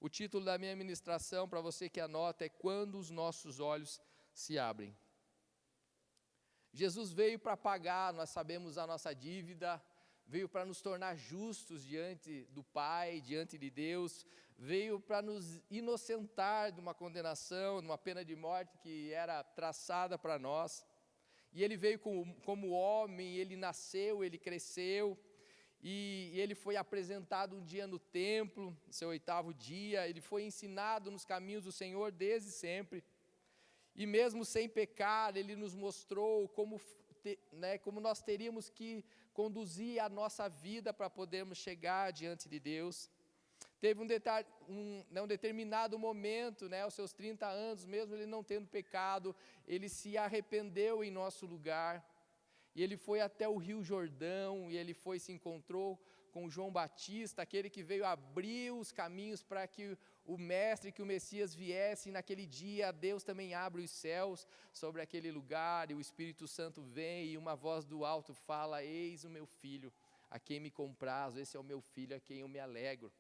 O título da minha ministração, para você que anota, é Quando os Nossos Olhos se Abrem. Jesus veio para pagar, nós sabemos, a nossa dívida, veio para nos tornar justos diante do Pai, diante de Deus, veio para nos inocentar de uma condenação, de uma pena de morte que era traçada para nós. E Ele veio como homem, Ele nasceu, Ele cresceu, e Ele foi apresentado um dia no templo, no seu 8º dia, Ele foi ensinado nos caminhos do Senhor desde sempre. E mesmo sem pecar, Ele nos mostrou como nós teríamos que conduzir a nossa vida para podermos chegar diante de Deus. Teve um determinado momento, aos seus 30 anos, mesmo Ele não tendo pecado, Ele se arrependeu em nosso lugar. E Ele foi até o Rio Jordão, e Ele se encontrou com João Batista, aquele que veio abrir os caminhos para que o Mestre, que o Messias viesse, e naquele dia Deus também abre os céus sobre aquele lugar, e o Espírito Santo vem, e uma voz do alto fala: eis o meu filho, a quem me comprazo, esse é o meu filho, a quem eu me alegro.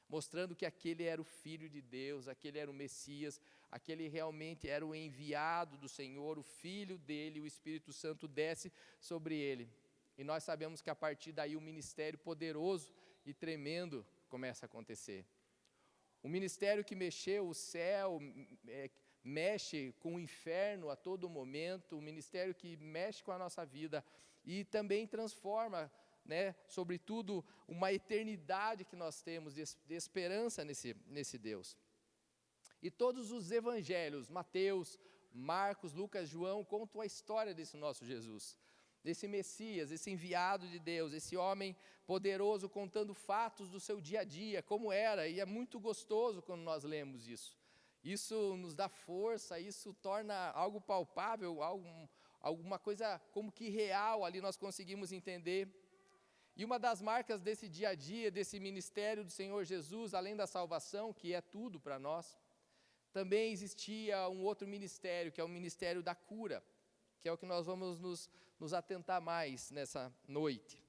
Mostrando que aquele era o Filho de Deus, aquele era o Messias, aquele realmente era o enviado do Senhor, o Filho dele, o Espírito Santo desce sobre ele. E nós sabemos que a partir daí o ministério poderoso e tremendo começa a acontecer. Um ministério que mexeu o céu, mexe com o inferno a todo momento, um ministério que mexe com a nossa vida e também transforma, sobretudo, uma eternidade que nós temos de esperança nesse Deus. E todos os evangelhos, Mateus, Marcos, Lucas, João, contam a história desse nosso Jesus, desse Messias, esse enviado de Deus, esse homem poderoso contando fatos do seu dia a dia, como era, e é muito gostoso quando nós lemos isso. Isso nos dá força, isso torna algo palpável, alguma coisa como que real ali nós conseguimos entender. E uma das marcas desse dia a dia, desse ministério do Senhor Jesus, além da salvação, que é tudo para nós, também existia um outro ministério, que é o ministério da cura, que é o que nós vamos nos atentar mais nessa noite.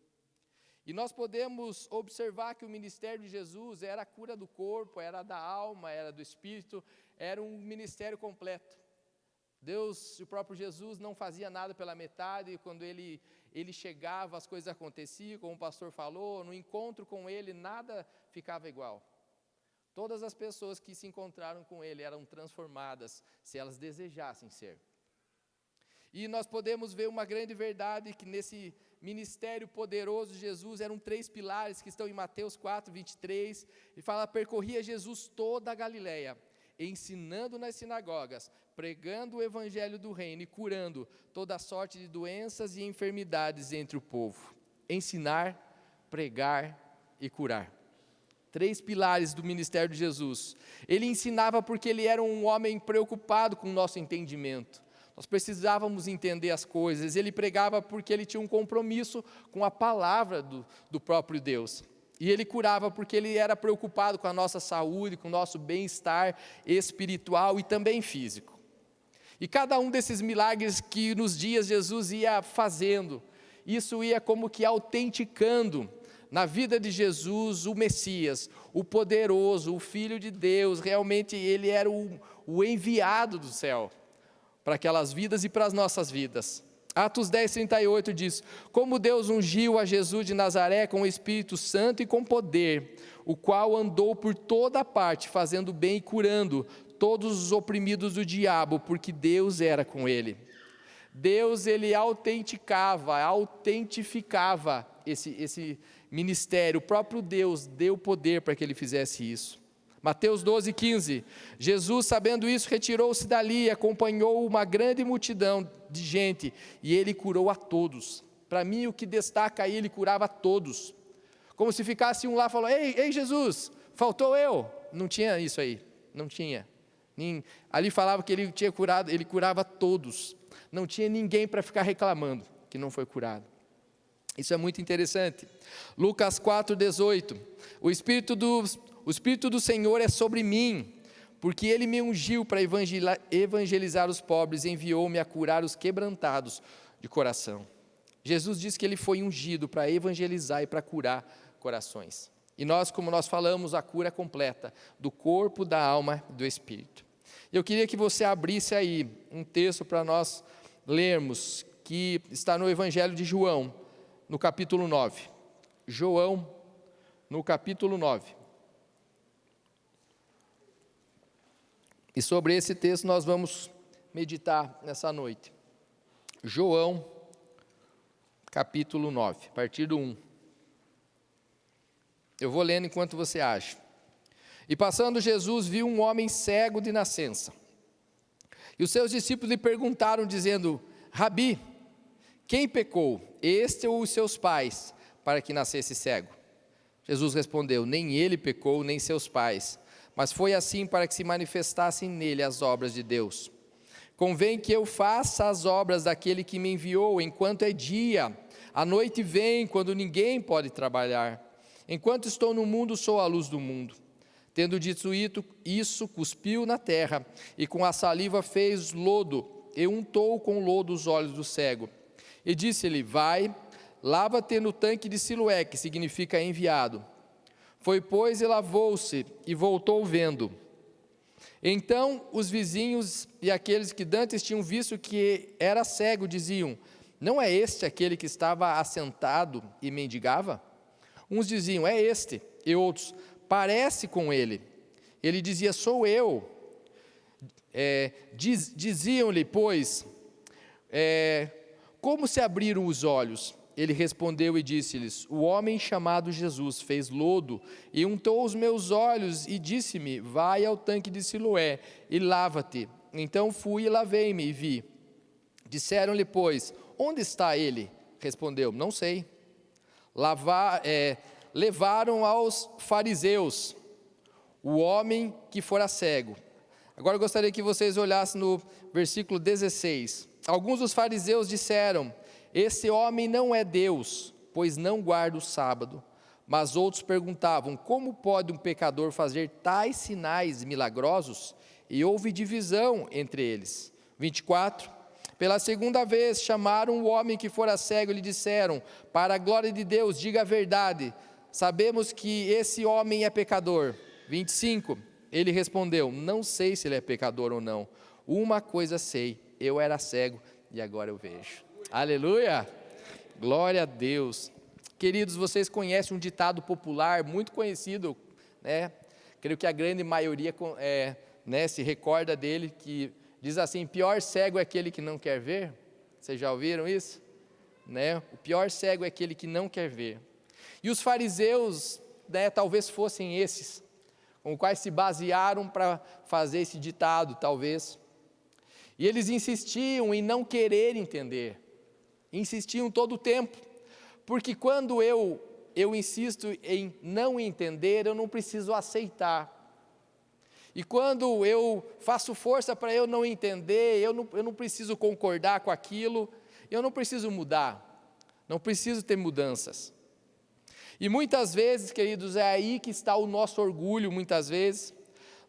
E nós podemos observar que o ministério de Jesus era a cura do corpo, era da alma, era do espírito, era um ministério completo. Deus, o próprio Jesus, não fazia nada pela metade, e quando ele chegava, as coisas aconteciam, como o pastor falou, no encontro com Ele, nada ficava igual. Todas as pessoas que se encontraram com Ele eram transformadas, se elas desejassem ser. E nós podemos ver uma grande verdade, que nesse ministério poderoso de Jesus, eram 3 pilares que estão em Mateus 4, 23, e fala: percorria Jesus toda a Galileia, ensinando nas sinagogas, pregando o evangelho do reino e curando toda sorte de doenças e enfermidades entre o povo. Ensinar, pregar e curar. 3 pilares do ministério de Jesus. Ele ensinava porque ele era um homem preocupado com o nosso entendimento. Nós precisávamos entender as coisas. Ele pregava porque ele tinha um compromisso com a palavra do próprio Deus. E ele curava porque ele era preocupado com a nossa saúde, com o nosso bem-estar espiritual e também físico. E cada um desses milagres que nos dias Jesus ia fazendo, isso ia como que autenticando na vida de Jesus o Messias, o poderoso, o Filho de Deus. Realmente ele era o enviado do céu para aquelas vidas e para as nossas vidas. Atos 10, 38 diz: como Deus ungiu a Jesus de Nazaré com o Espírito Santo e com poder, o qual andou por toda parte, fazendo bem e curando todos os oprimidos do diabo, porque Deus era com ele. Deus, ele autentificava esse ministério. O próprio Deus deu poder para que ele fizesse isso. Mateus 12, 15, Jesus, sabendo isso, retirou-se dali e acompanhou uma grande multidão de gente, e ele curou a todos. Para mim, o que destaca aí, ele curava a todos, como se ficasse um lá falando: ei Jesus, faltou eu. Não tinha isso aí, não tinha. Ali falava que ele tinha curado, ele curava todos, não tinha ninguém para ficar reclamando que não foi curado. Isso é muito interessante. Lucas 4, 18, o Espírito do Senhor é sobre mim, porque Ele me ungiu para evangelizar os pobres, enviou-me a curar os quebrantados de coração. Jesus disse que Ele foi ungido para evangelizar e para curar corações. E nós, como nós falamos, a cura completa do corpo, da alma e do espírito. Eu queria que você abrisse aí um texto para nós lermos, que está no Evangelho de João, no capítulo 9. João, no capítulo 9. E sobre esse texto nós vamos meditar nessa noite. João, capítulo 9, a partir do 1. Eu vou lendo enquanto você acha. E passando Jesus viu um homem cego de nascença. E os seus discípulos lhe perguntaram, dizendo: Rabi, quem pecou, este ou os seus pais, para que nascesse cego? Jesus respondeu: nem ele pecou, nem seus pais, mas foi assim para que se manifestassem nele as obras de Deus. Convém que eu faça as obras daquele que me enviou, enquanto é dia. A noite vem, quando ninguém pode trabalhar. Enquanto estou no mundo, sou a luz do mundo. Tendo dito isso, cuspiu na terra, e com a saliva fez lodo, e untou com lodo os olhos do cego. E disse-lhe: vai, lava-te no tanque de Siloé, que significa enviado. Foi, pois, e lavou-se, e voltou vendo. Então os vizinhos e aqueles que dantes tinham visto que era cego, diziam: não é este aquele que estava assentado e mendigava? Uns diziam: é este, e outros: parece com ele. Ele dizia: sou eu. Diziam-lhe, pois, como se abriram os olhos? Ele respondeu e disse-lhes: o homem chamado Jesus fez lodo e untou os meus olhos e disse-me: vai ao tanque de Siloé e lava-te. Então fui e lavei-me e vi. Disseram-lhe, pois: onde está ele? Respondeu: não sei. Levaram aos fariseus o homem que fora cego. Agora eu gostaria que vocês olhassem no versículo 16. Alguns dos fariseus disseram: esse homem não é Deus, pois não guarda o sábado. Mas outros perguntavam: como pode um pecador fazer tais sinais milagrosos? E houve divisão entre eles. 24. Pela segunda vez chamaram o homem que fora cego e lhe disseram: para a glória de Deus, diga a verdade, sabemos que esse homem é pecador. 25. Ele respondeu: não sei se ele é pecador ou não. Uma coisa sei, eu era cego e agora eu vejo. Aleluia! Glória a Deus. Queridos, vocês conhecem um ditado popular muito conhecido, né? Creio que a grande maioria se recorda dele, que diz assim: pior cego é aquele que não quer ver. Vocês já ouviram isso? Né? O pior cego é aquele que não quer ver. E os fariseus, talvez fossem esses, com os quais se basearam para fazer esse ditado, talvez. E eles insistiam em não querer entender. Insistiam todo o tempo. Porque quando eu insisto em não entender, eu não preciso aceitar. E quando eu faço força para eu não entender, eu não preciso concordar com aquilo, eu não preciso mudar, não preciso ter mudanças. E muitas vezes, queridos, é aí que está o nosso orgulho, muitas vezes,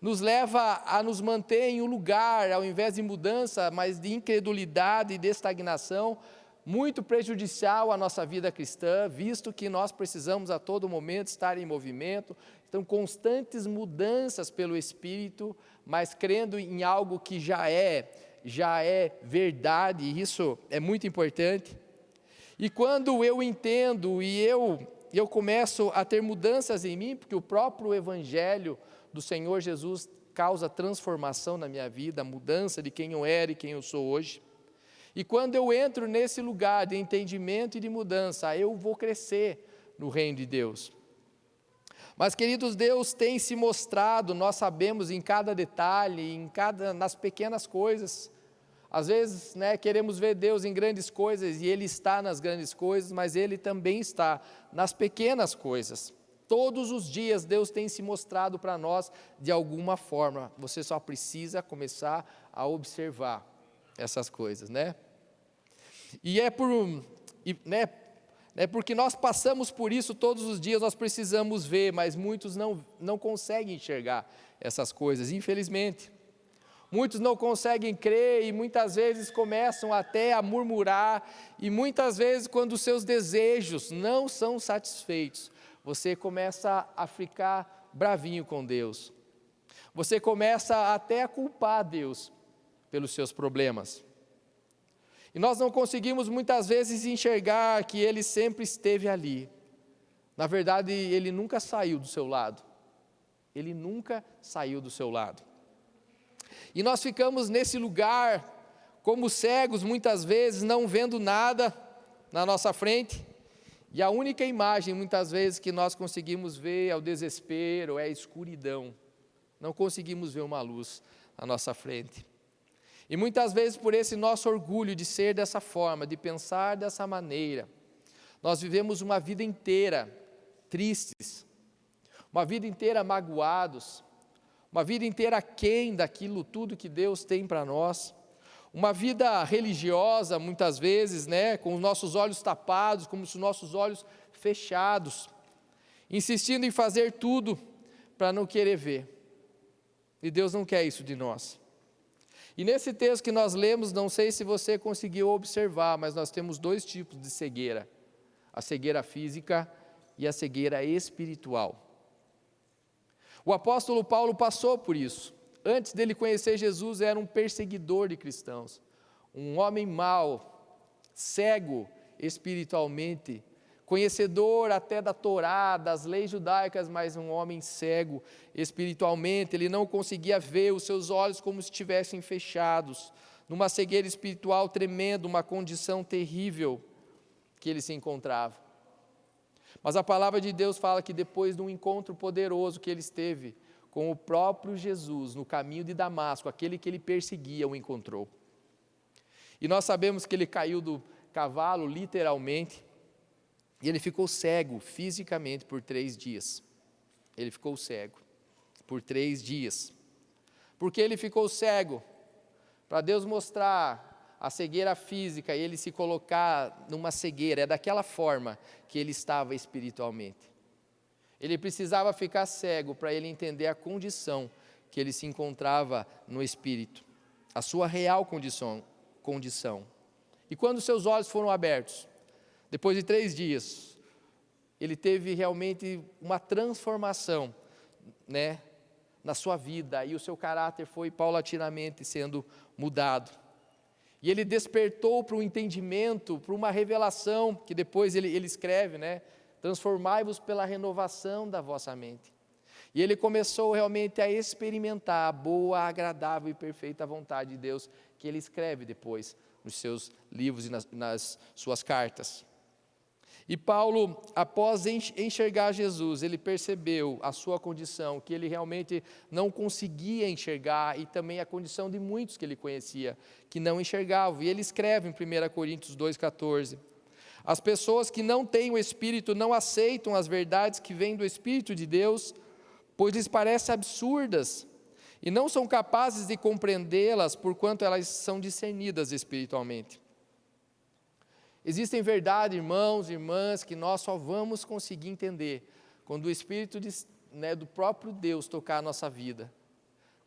nos leva a nos manter em um lugar, ao invés de mudança, mas de incredulidade e de estagnação, muito prejudicial à nossa vida cristã, visto que nós precisamos a todo momento estar em movimento, então constantes mudanças pelo Espírito, mas crendo em algo que já é verdade, e isso é muito importante. E quando eu entendo e eu começo a ter mudanças em mim, porque o próprio Evangelho do Senhor Jesus causa transformação na minha vida, mudança de quem eu era e quem eu sou hoje. E quando eu entro nesse lugar de entendimento e de mudança, eu vou crescer no reino de Deus. Mas, queridos, Deus tem se mostrado, nós sabemos, em cada detalhe, nas pequenas coisas. Às vezes, queremos ver Deus em grandes coisas, e Ele está nas grandes coisas, mas Ele também está nas pequenas coisas. Todos os dias Deus tem se mostrado para nós de alguma forma. Você só precisa começar a observar essas coisas, E porque nós passamos por isso todos os dias, nós precisamos ver, mas muitos não conseguem enxergar essas coisas, infelizmente. Muitos não conseguem crer e muitas vezes começam até a murmurar, e muitas vezes quando os seus desejos não são satisfeitos, você começa a ficar bravinho com Deus. Você começa até a culpar Deus pelos seus problemas. E nós não conseguimos muitas vezes enxergar que Ele sempre esteve ali. Na verdade, Ele nunca saiu do seu lado. Ele nunca saiu do seu lado. E nós ficamos nesse lugar, como cegos muitas vezes, não vendo nada na nossa frente. E a única imagem muitas vezes que nós conseguimos ver é o desespero, é a escuridão. Não conseguimos ver uma luz na nossa frente. E muitas vezes por esse nosso orgulho de ser dessa forma, de pensar dessa maneira, nós vivemos uma vida inteira tristes, uma vida inteira magoados, uma vida inteira aquém daquilo tudo que Deus tem para nós, uma vida religiosa muitas vezes, com os nossos olhos tapados, como se os nossos olhos fechados, insistindo em fazer tudo para não querer ver. E Deus não quer isso de nós. E nesse texto que nós lemos, não sei se você conseguiu observar, mas nós temos 2 tipos de cegueira: a cegueira física e a cegueira espiritual. O apóstolo Paulo passou por isso. Antes dele conhecer Jesus, era um perseguidor de cristãos, um homem mau, cego espiritualmente, conhecedor até da Torá, das leis judaicas, mas um homem cego espiritualmente. Ele não conseguia ver, os seus olhos como se estivessem fechados, numa cegueira espiritual tremenda, uma condição terrível que ele se encontrava. Mas a palavra de Deus fala que depois de um encontro poderoso que ele esteve com o próprio Jesus, no caminho de Damasco, aquele que ele perseguia o encontrou. E nós sabemos que ele caiu do cavalo, literalmente, e ele ficou cego fisicamente por 3 dias. Ele ficou cego por 3 dias. Por que ele ficou cego? Para Deus mostrar a cegueira física e ele se colocar numa cegueira. É daquela forma que ele estava espiritualmente. Ele precisava ficar cego para ele entender a condição que ele se encontrava no espírito, a sua real condição. E quando seus olhos foram abertos, depois de 3 dias, ele teve realmente uma transformação, na sua vida, e o seu caráter foi paulatinamente sendo mudado. E ele despertou para um entendimento, para uma revelação, que depois ele escreve, transformai-vos pela renovação da vossa mente. E ele começou realmente a experimentar a boa, agradável e perfeita vontade de Deus, que ele escreve depois nos seus livros e nas suas cartas. E Paulo, após enxergar Jesus, ele percebeu a sua condição, que ele realmente não conseguia enxergar, e também a condição de muitos que ele conhecia, que não enxergavam. E ele escreve em 1 Coríntios 2,14, as pessoas que não têm o Espírito não aceitam as verdades que vêm do Espírito de Deus, pois lhes parecem absurdas, e não são capazes de compreendê-las, porquanto elas são discernidas espiritualmente. Existem verdades, irmãos e irmãs, que nós só vamos conseguir entender quando o Espírito do próprio Deus tocar a nossa vida.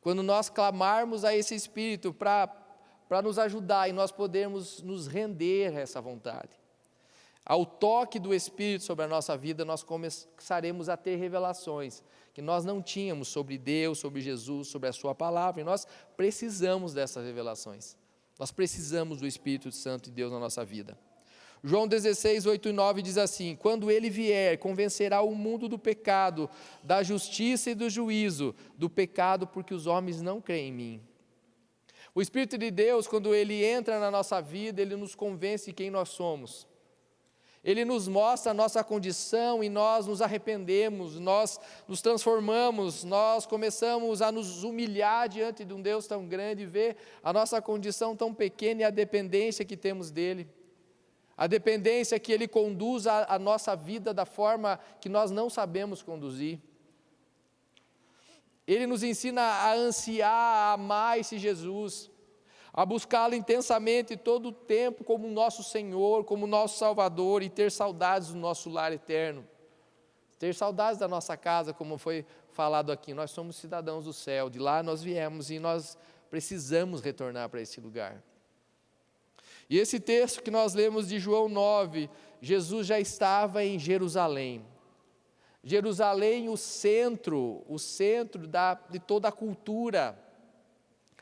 Quando nós clamarmos a esse Espírito para nos ajudar e nós podermos nos render a essa vontade. Ao toque do Espírito sobre a nossa vida, nós começaremos a ter revelações que nós não tínhamos sobre Deus, sobre Jesus, sobre a sua palavra, e nós precisamos dessas revelações. Nós precisamos do Espírito Santo de Deus na nossa vida. João 16, 8 e 9 diz assim, quando ele vier, convencerá o mundo do pecado, da justiça e do juízo, do pecado porque os homens não creem em mim. O Espírito de Deus, quando ele entra na nossa vida, ele nos convence de quem nós somos. Ele nos mostra a nossa condição e nós nos arrependemos, nós nos transformamos, nós começamos a nos humilhar diante de um Deus tão grande e ver a nossa condição tão pequena e a dependência que temos dele. A dependência que ele conduz a nossa vida da forma que nós não sabemos conduzir. Ele nos ensina a ansiar, a amar esse Jesus, a buscá-lo intensamente todo o tempo como nosso Senhor, como nosso Salvador, e ter saudades do nosso lar eterno. Ter saudades da nossa casa, como foi falado aqui. Nós somos cidadãos do céu, de lá nós viemos e nós precisamos retornar para esse lugar. E esse texto que nós lemos de João 9, Jesus já estava em Jerusalém. Jerusalém, o centro de toda a cultura,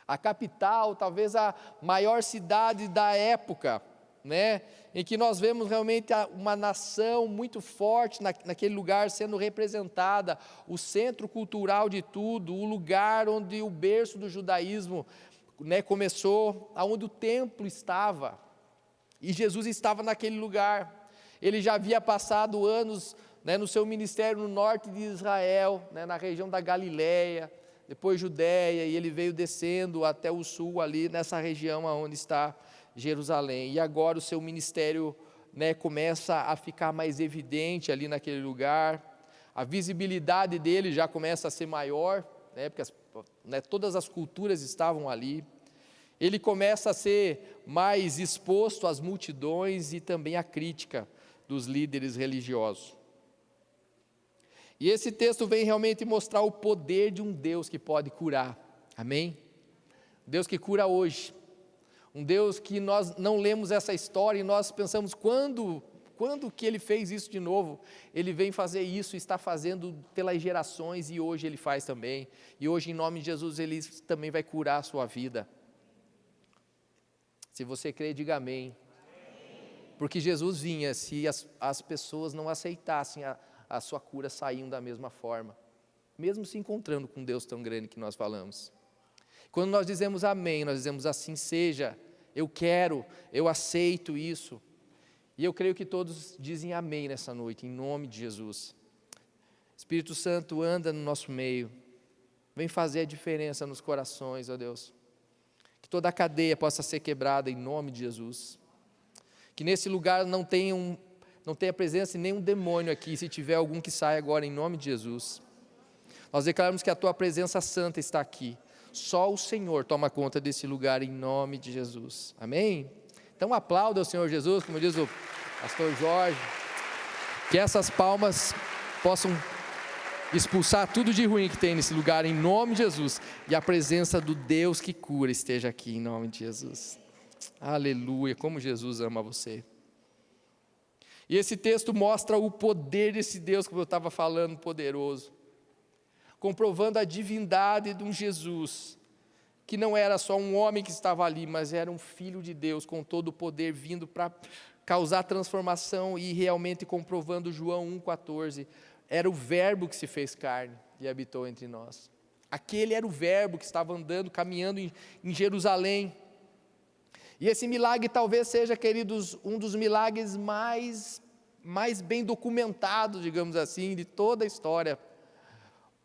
a capital, talvez a maior cidade da época, né? Em que nós vemos realmente uma nação muito forte naquele lugar sendo representada, o centro cultural de tudo, o lugar onde o berço do judaísmo, né, começou, aonde o templo estava, e Jesus estava naquele lugar. Ele já havia passado anos, né, no seu ministério no norte de Israel, né, na região da Galileia, depois Judéia, e ele veio descendo até o sul ali, nessa região onde está Jerusalém, e agora o seu ministério, né, começa a ficar mais evidente ali naquele lugar, a visibilidade dele já começa a ser maior, né, porque todas as culturas estavam ali, ele começa a ser mais exposto às multidões e também à crítica dos líderes religiosos. E esse texto vem realmente mostrar o poder de um Deus que pode curar, amém? Deus que cura hoje, um Deus que nós não lemos essa história e nós pensamos, quando que Ele fez isso de novo? Ele vem fazer isso, está fazendo pelas gerações e hoje Ele faz também, e hoje em nome de Jesus Ele também vai curar a sua vida. Se você crê, diga amém. Porque Jesus vinha, se as pessoas não aceitassem a sua cura, saíam da mesma forma, mesmo se encontrando com Deus tão grande que nós falamos. Quando nós dizemos amém, nós dizemos assim seja, eu quero, eu aceito isso, e eu creio que todos dizem amém nessa noite, em nome de Jesus. Espírito Santo, anda no nosso meio, vem fazer a diferença nos corações, ó Deus, que toda a cadeia possa ser quebrada em nome de Jesus, que nesse lugar não tenha presença de nenhum demônio aqui, se tiver algum que saia agora em nome de Jesus. Nós declaramos que a Tua presença santa está aqui, só o Senhor toma conta desse lugar em nome de Jesus, amém? Então aplauda o Senhor Jesus, como diz o pastor Jorge, que essas palmas possam expulsar tudo de ruim que tem nesse lugar em nome de Jesus, e a presença do Deus que cura esteja aqui em nome de Jesus. Aleluia, como Jesus ama você. E esse texto mostra o poder desse Deus, como eu estava falando, poderoso, comprovando a divindade de um Jesus, que não era só um homem que estava ali, mas era um filho de Deus, com todo o poder vindo para causar transformação, e realmente comprovando João 1,14, era o verbo que se fez carne e habitou entre nós. Aquele era o verbo que estava andando, caminhando em Jerusalém. E esse milagre talvez seja, queridos, um dos milagres mais bem documentados, digamos assim, de toda a história,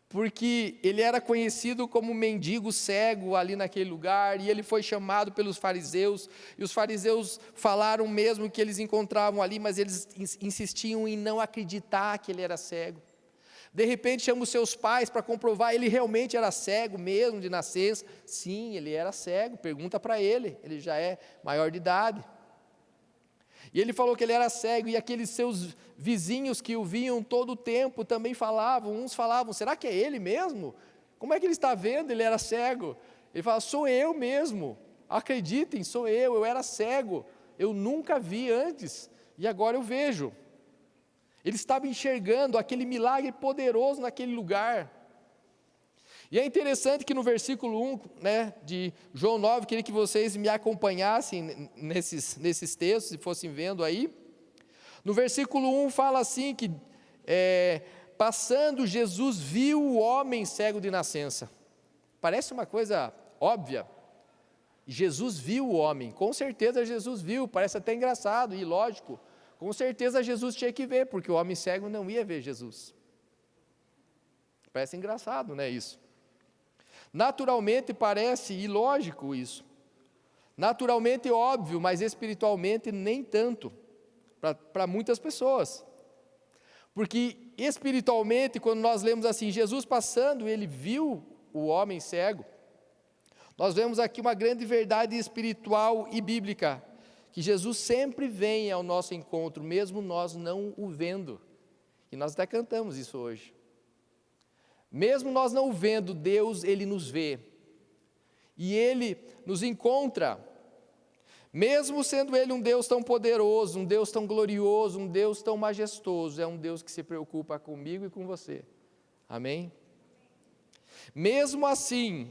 porque ele era conhecido como mendigo cego ali naquele lugar, e ele foi chamado pelos fariseus, e os fariseus falaram mesmo que eles encontravam ali, mas eles insistiam em não acreditar que ele era cego. De repente chama os seus pais para comprovar, ele realmente era cego mesmo de nascença. Sim, ele era cego, pergunta para ele já é maior de idade. E ele falou que ele era cego, e aqueles seus vizinhos que o viam todo o tempo também falavam, uns falavam, será que é ele mesmo? Como é que ele está vendo? Ele era cego. Ele fala, sou eu mesmo, acreditem, sou eu era cego, eu nunca vi antes, e agora eu vejo. Ele estava enxergando aquele milagre poderoso naquele lugar. E é interessante que no versículo 1, né, de João 9, queria que vocês me acompanhassem nesses textos, se fossem vendo aí. No versículo 1 fala assim que, passando, Jesus viu o homem cego de nascença. Parece uma coisa óbvia. Jesus viu o homem, com certeza Jesus viu, parece até engraçado e lógico. Com certeza Jesus tinha que ver, porque o homem cego não ia ver Jesus. Parece engraçado, né, isso? Naturalmente parece ilógico isso. Naturalmente óbvio, mas espiritualmente nem tanto, para muitas pessoas. Porque espiritualmente, quando nós lemos assim, Jesus passando, ele viu o homem cego, nós vemos aqui uma grande verdade espiritual e bíblica, que Jesus sempre vem ao nosso encontro, mesmo nós não o vendo, e nós até cantamos isso hoje. Mesmo nós não o vendo, Deus, Ele nos vê, e Ele nos encontra, Mesmo sendo Ele um Deus tão poderoso, um Deus tão glorioso, um Deus tão majestoso, é um Deus que se preocupa comigo e com você. Amém? Mesmo assim,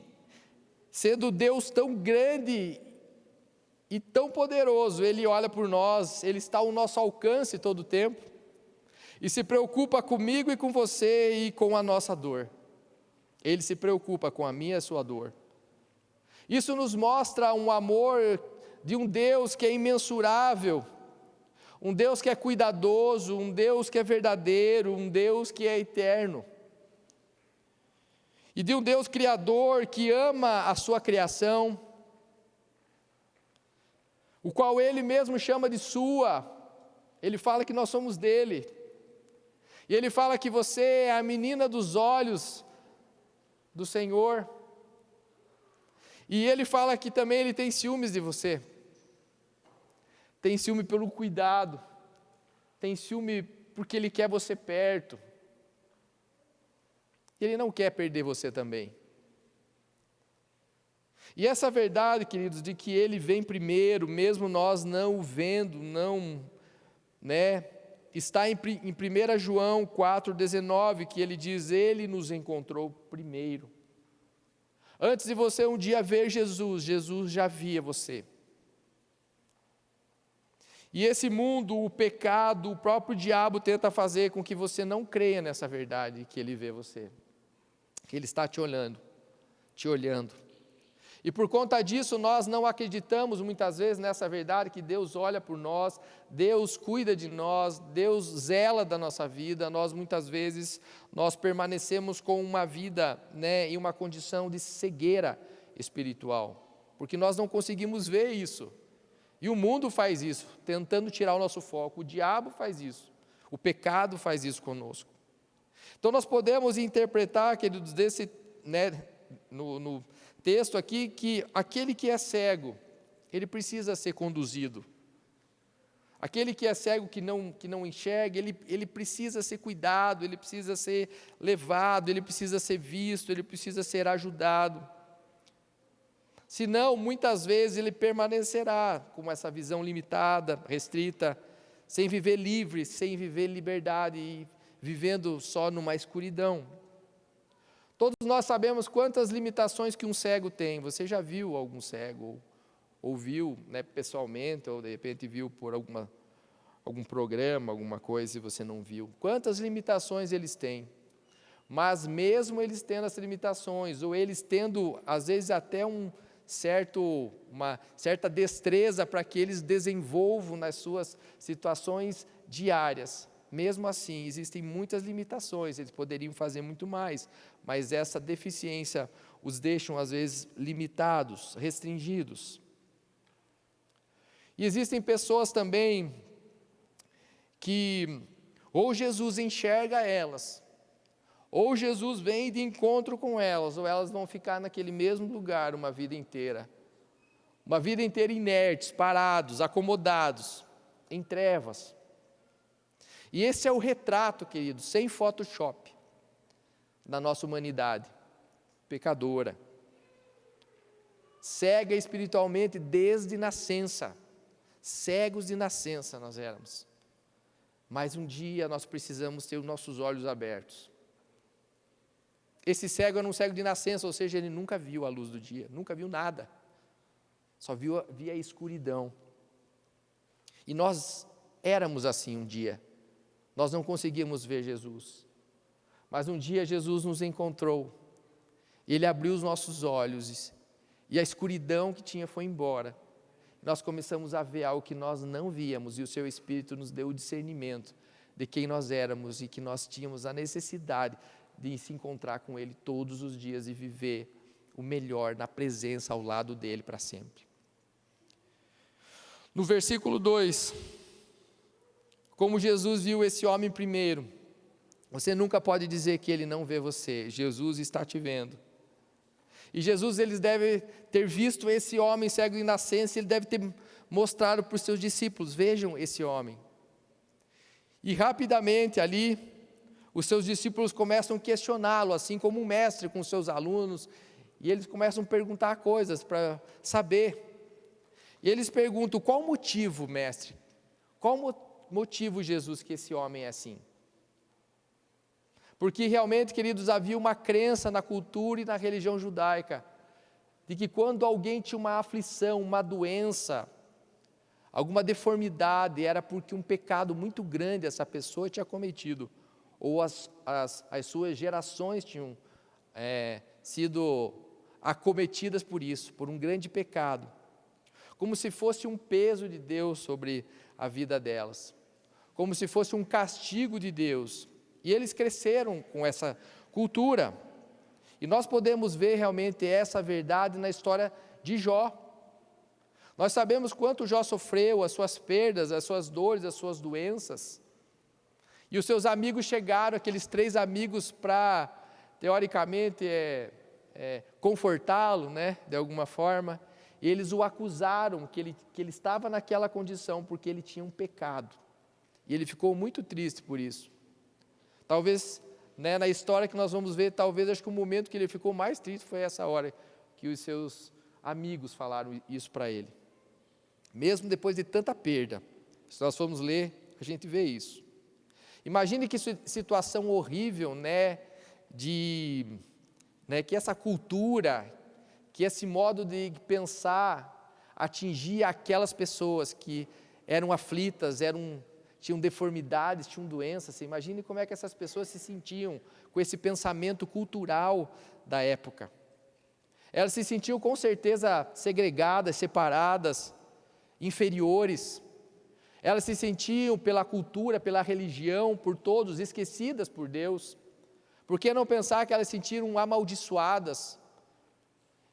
sendo Deus tão grande e tão poderoso, Ele olha por nós, Ele está ao nosso alcance todo o tempo, e se preocupa comigo e com você e com a nossa dor. Ele se preocupa com a minha e a sua dor. Isso nos mostra um amor de um Deus que é imensurável, um Deus que é cuidadoso, um Deus que é verdadeiro, um Deus que é eterno. E de um Deus criador que ama a sua criação, o qual Ele mesmo chama de sua. Ele fala que nós somos dele. E Ele fala que você é a menina dos olhos do Senhor. E Ele fala que também Ele tem ciúmes de você. Tem ciúme pelo cuidado. Tem ciúme porque Ele quer você perto. Ele não quer perder você também. E essa verdade, queridos, de que Ele vem primeiro, mesmo nós não o vendo, está em 1 João 4,19, que ele diz, Ele nos encontrou primeiro. Antes de você um dia ver Jesus, Jesus já via você. E esse mundo, o pecado, o próprio diabo tenta fazer com que você não creia nessa verdade, que Ele vê você. Que Ele está te olhando. E por conta disso, nós não acreditamos muitas vezes nessa verdade, que Deus olha por nós, Deus cuida de nós, Deus zela da nossa vida. Nós muitas vezes, nós permanecemos com uma vida, em uma condição de cegueira espiritual, porque nós não conseguimos ver isso. E o mundo faz isso, tentando tirar o nosso foco. O diabo faz isso, o pecado faz isso conosco. Então nós podemos interpretar, queridos, no texto aqui, que aquele que é cego, ele precisa ser conduzido. Aquele que é cego, que não enxerga, ele precisa ser cuidado, ele precisa ser levado, ele precisa ser visto, ele precisa ser ajudado. Senão, muitas vezes, ele permanecerá com essa visão limitada, restrita, sem viver livre, sem viver liberdade e vivendo só numa escuridão. Todos nós sabemos quantas limitações que um cego tem. Você já viu algum cego, ou viu pessoalmente, ou de repente viu por algum programa, alguma coisa, e você não viu. Quantas limitações eles têm. Mas mesmo eles tendo essas limitações, ou eles tendo, às vezes, até uma certa destreza para que eles desenvolvam nas suas situações diárias. Mesmo assim, existem muitas limitações, eles poderiam fazer muito mais, mas essa deficiência os deixam, às vezes, limitados, restringidos. E existem pessoas também que ou Jesus enxerga elas, ou Jesus vem de encontro com elas, ou elas vão ficar naquele mesmo lugar uma vida inteira inertes, parados, acomodados, em trevas. E esse é o retrato, querido, sem Photoshop, da nossa humanidade, pecadora, cega espiritualmente desde nascença, cegos de nascença nós éramos, mas um dia nós precisamos ter os nossos olhos abertos. Esse cego era um cego de nascença, ou seja, ele nunca viu a luz do dia, nunca viu nada, só via a escuridão. E nós éramos assim um dia. Nós não conseguíamos ver Jesus, mas um dia Jesus nos encontrou, Ele abriu os nossos olhos, e a escuridão que tinha foi embora. Nós começamos a ver algo que nós não víamos, e o Seu Espírito nos deu o discernimento de quem nós éramos, e que nós tínhamos a necessidade de se encontrar com Ele todos os dias, e viver o melhor na presença ao lado dEle para sempre. No versículo 2... como Jesus viu esse homem primeiro, você nunca pode dizer que Ele não vê você. Jesus está te vendo. E Jesus, Ele deve ter visto esse homem cego de nascença, Ele deve ter mostrado para os seus discípulos, vejam esse homem. E rapidamente ali, os seus discípulos começam a questioná-lo, assim como um mestre com os seus alunos, e eles começam a perguntar coisas para saber. E eles perguntam: qual o motivo, mestre? Qual o motivo, Jesus, que esse homem é assim? Porque realmente, queridos, havia uma crença na cultura e na religião judaica, de que quando alguém tinha uma aflição, uma doença, alguma deformidade, era porque um pecado muito grande essa pessoa tinha cometido, ou as suas gerações tinham sido acometidas por isso, por um grande pecado, como se fosse um peso de Deus sobre a vida delas, como se fosse um castigo de Deus. E eles cresceram com essa cultura. E nós podemos ver realmente essa verdade na história de Jó. Nós sabemos quanto Jó sofreu, as suas perdas, as suas dores, as suas doenças. E os seus amigos chegaram, aqueles 3 amigos, para, teoricamente, confortá-lo, né, de alguma forma. E eles o acusaram que ele estava naquela condição porque ele tinha um pecado. E ele ficou muito triste por isso. Talvez, né, na história que nós vamos ver, talvez acho que o momento que ele ficou mais triste foi essa hora que os seus amigos falaram isso para ele. Mesmo depois de tanta perda, se nós formos ler, a gente vê isso. Imagine que situação horrível, né, que essa cultura, que esse modo de pensar atingia aquelas pessoas que eram aflitas, tinham deformidades, tinham doenças. Você imagine como é que essas pessoas se sentiam com esse pensamento cultural da época. Elas se sentiam com certeza segregadas, separadas, inferiores. Elas se sentiam pela cultura, pela religião, por todos, esquecidas por Deus. Por que não pensar que elas se sentiram amaldiçoadas?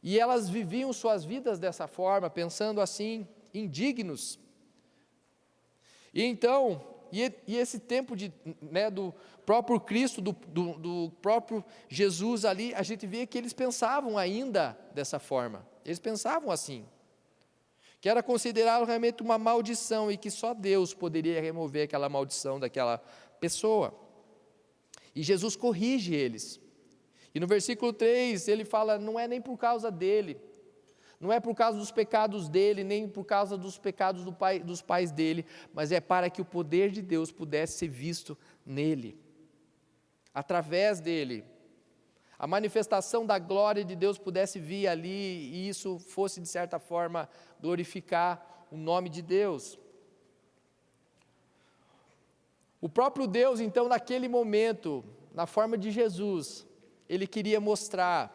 E elas viviam suas vidas dessa forma, pensando assim, indignos. E então, esse tempo do próprio Cristo, do próprio Jesus ali, a gente vê que eles pensavam ainda dessa forma. Eles pensavam assim, que era considerado realmente uma maldição e que só Deus poderia remover aquela maldição daquela pessoa. E Jesus corrige eles. E no versículo 3 ele fala: não é nem por causa dele, não é por causa dos pecados dele, nem por causa dos pecados dos pais dele, mas é para que o poder de Deus pudesse ser visto nele, através dele. A manifestação da glória de Deus pudesse vir ali, e isso fosse, de certa forma, glorificar o nome de Deus. O próprio Deus, então, naquele momento, na forma de Jesus, ele queria mostrar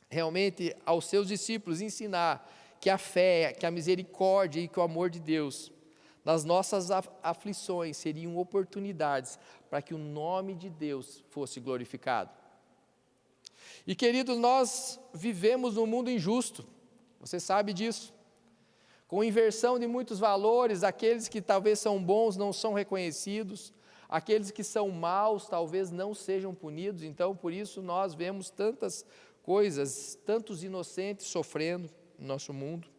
realmente aos seus discípulos, ensinar que a fé, que a misericórdia e que o amor de Deus nas nossas aflições seriam oportunidades para que o nome de Deus fosse glorificado. E queridos, nós vivemos num mundo injusto, você sabe disso, com inversão de muitos valores. Aqueles que talvez são bons não são reconhecidos, aqueles que são maus talvez não sejam punidos. Então, por isso nós vemos tantas coisas, tantos inocentes sofrendo no nosso mundo.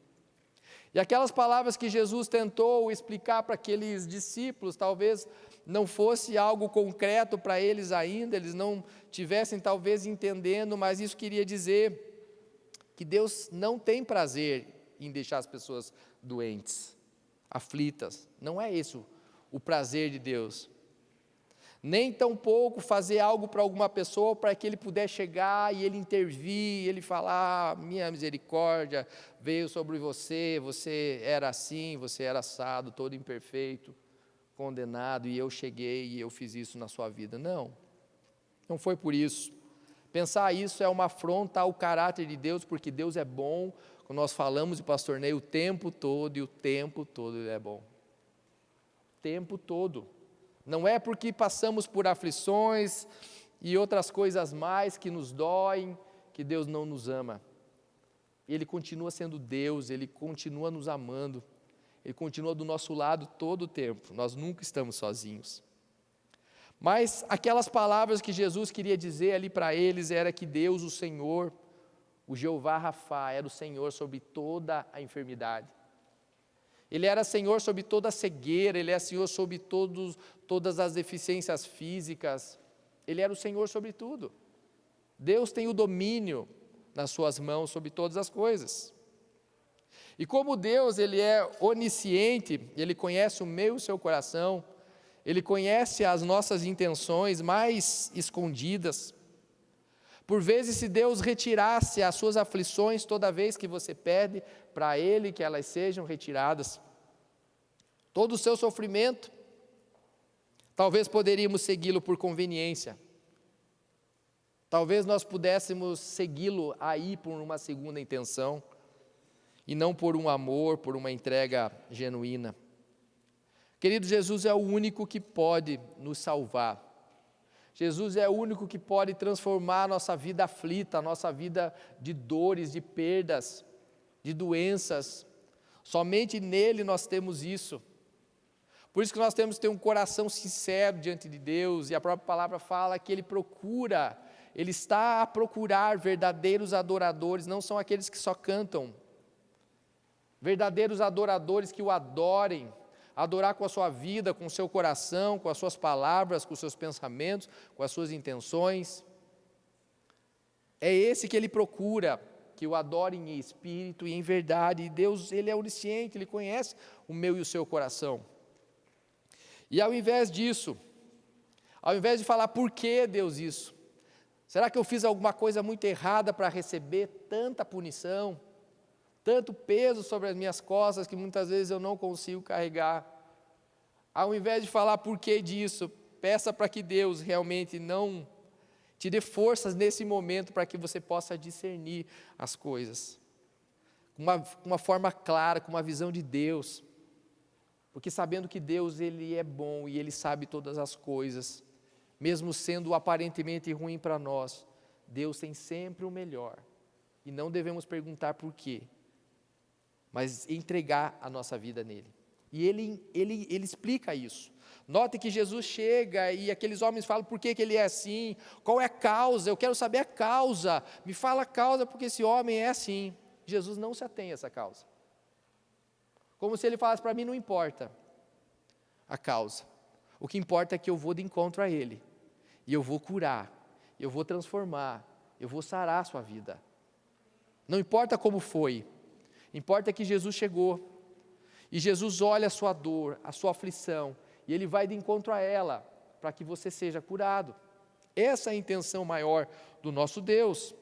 E aquelas palavras que Jesus tentou explicar para aqueles discípulos, talvez não fosse algo concreto para eles ainda, eles não tivessem talvez entendendo, mas isso queria dizer que Deus não tem prazer em deixar as pessoas doentes, aflitas. Não é isso o prazer de Deus. Nem tampouco fazer algo para alguma pessoa para que ele pudesse chegar e ele intervir, ele falar: minha misericórdia veio sobre você, você era assim, você era assado, todo imperfeito, condenado, e eu cheguei e eu fiz isso na sua vida. Não, não foi por isso. Pensar isso é uma afronta ao caráter de Deus, porque Deus é bom. Quando nós falamos de pastor Ney o tempo todo, e o tempo todo ele é bom. O tempo todo. Não é porque passamos por aflições e outras coisas mais que nos doem, que Deus não nos ama. Ele continua sendo Deus, Ele continua nos amando, Ele continua do nosso lado todo o tempo, nós nunca estamos sozinhos. Mas aquelas palavras que Jesus queria dizer ali para eles, era que Deus, o Senhor, o Jeová Rafá, era o Senhor sobre toda a enfermidade. Ele era Senhor sobre toda a cegueira, Ele é Senhor sobre todas as deficiências físicas, Ele era o Senhor sobre tudo. Deus tem o domínio nas suas mãos sobre todas as coisas. E como Deus, Ele é onisciente, Ele conhece o meu e o seu coração, Ele conhece as nossas intenções mais escondidas. Por vezes, se Deus retirasse as suas aflições toda vez que você pede para Ele que elas sejam retiradas, todo o seu sofrimento, talvez poderíamos segui-lo por conveniência. Talvez nós pudéssemos segui-lo aí por uma segunda intenção, e não por um amor, por uma entrega genuína. Querido, Jesus é o único que pode nos salvar. Jesus é o único que pode transformar a nossa vida aflita, a nossa vida de dores, de perdas, de doenças. Somente nele nós temos isso. Por isso que nós temos que ter um coração sincero diante de Deus, e a própria palavra fala que Ele procura, Ele está a procurar verdadeiros adoradores, não são aqueles que só cantam. Verdadeiros adoradores que o adorem, adorar com a sua vida, com o seu coração, com as suas palavras, com os seus pensamentos, com as suas intenções. É esse que Ele procura, que o adorem em espírito e em verdade. E Deus, Ele é onisciente, Ele conhece o meu e o seu coração. E ao invés disso, ao invés de falar por que Deus isso, será que eu fiz alguma coisa muito errada para receber tanta punição? Tanto peso sobre as minhas costas que muitas vezes eu não consigo carregar. Ao invés de falar por que disso, peça para que Deus realmente não te dê forças nesse momento para que você possa discernir as coisas. Com uma forma clara, com uma visão de Deus. Porque sabendo que Deus, Ele é bom e Ele sabe todas as coisas, mesmo sendo aparentemente ruim para nós, Deus tem sempre o melhor. E não devemos perguntar por quê, mas entregar a nossa vida nele. E ele explica isso. Note que Jesus chega e aqueles homens falam por que ele é assim, qual é a causa, eu quero saber a causa, me fala a causa porque esse homem é assim. Jesus não se atém a essa causa. Como se ele falasse para mim, não importa a causa. O que importa é que eu vou de encontro a ele, e eu vou curar, eu vou transformar, eu vou sarar a sua vida. Não importa como foi, importa que Jesus chegou, e Jesus olha a sua dor, a sua aflição, e Ele vai de encontro a ela, para que você seja curado. Essa é a intenção maior do nosso Deus.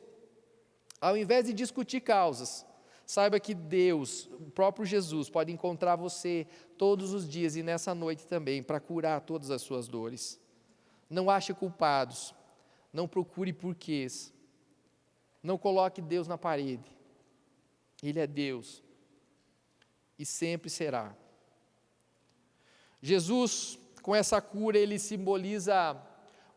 Ao invés de discutir causas, saiba que Deus, o próprio Jesus, pode encontrar você todos os dias e nessa noite também, para curar todas as suas dores. Não ache culpados, não procure porquês, não coloque Deus na parede. Ele é Deus e sempre será. Jesus, com essa cura, Ele simboliza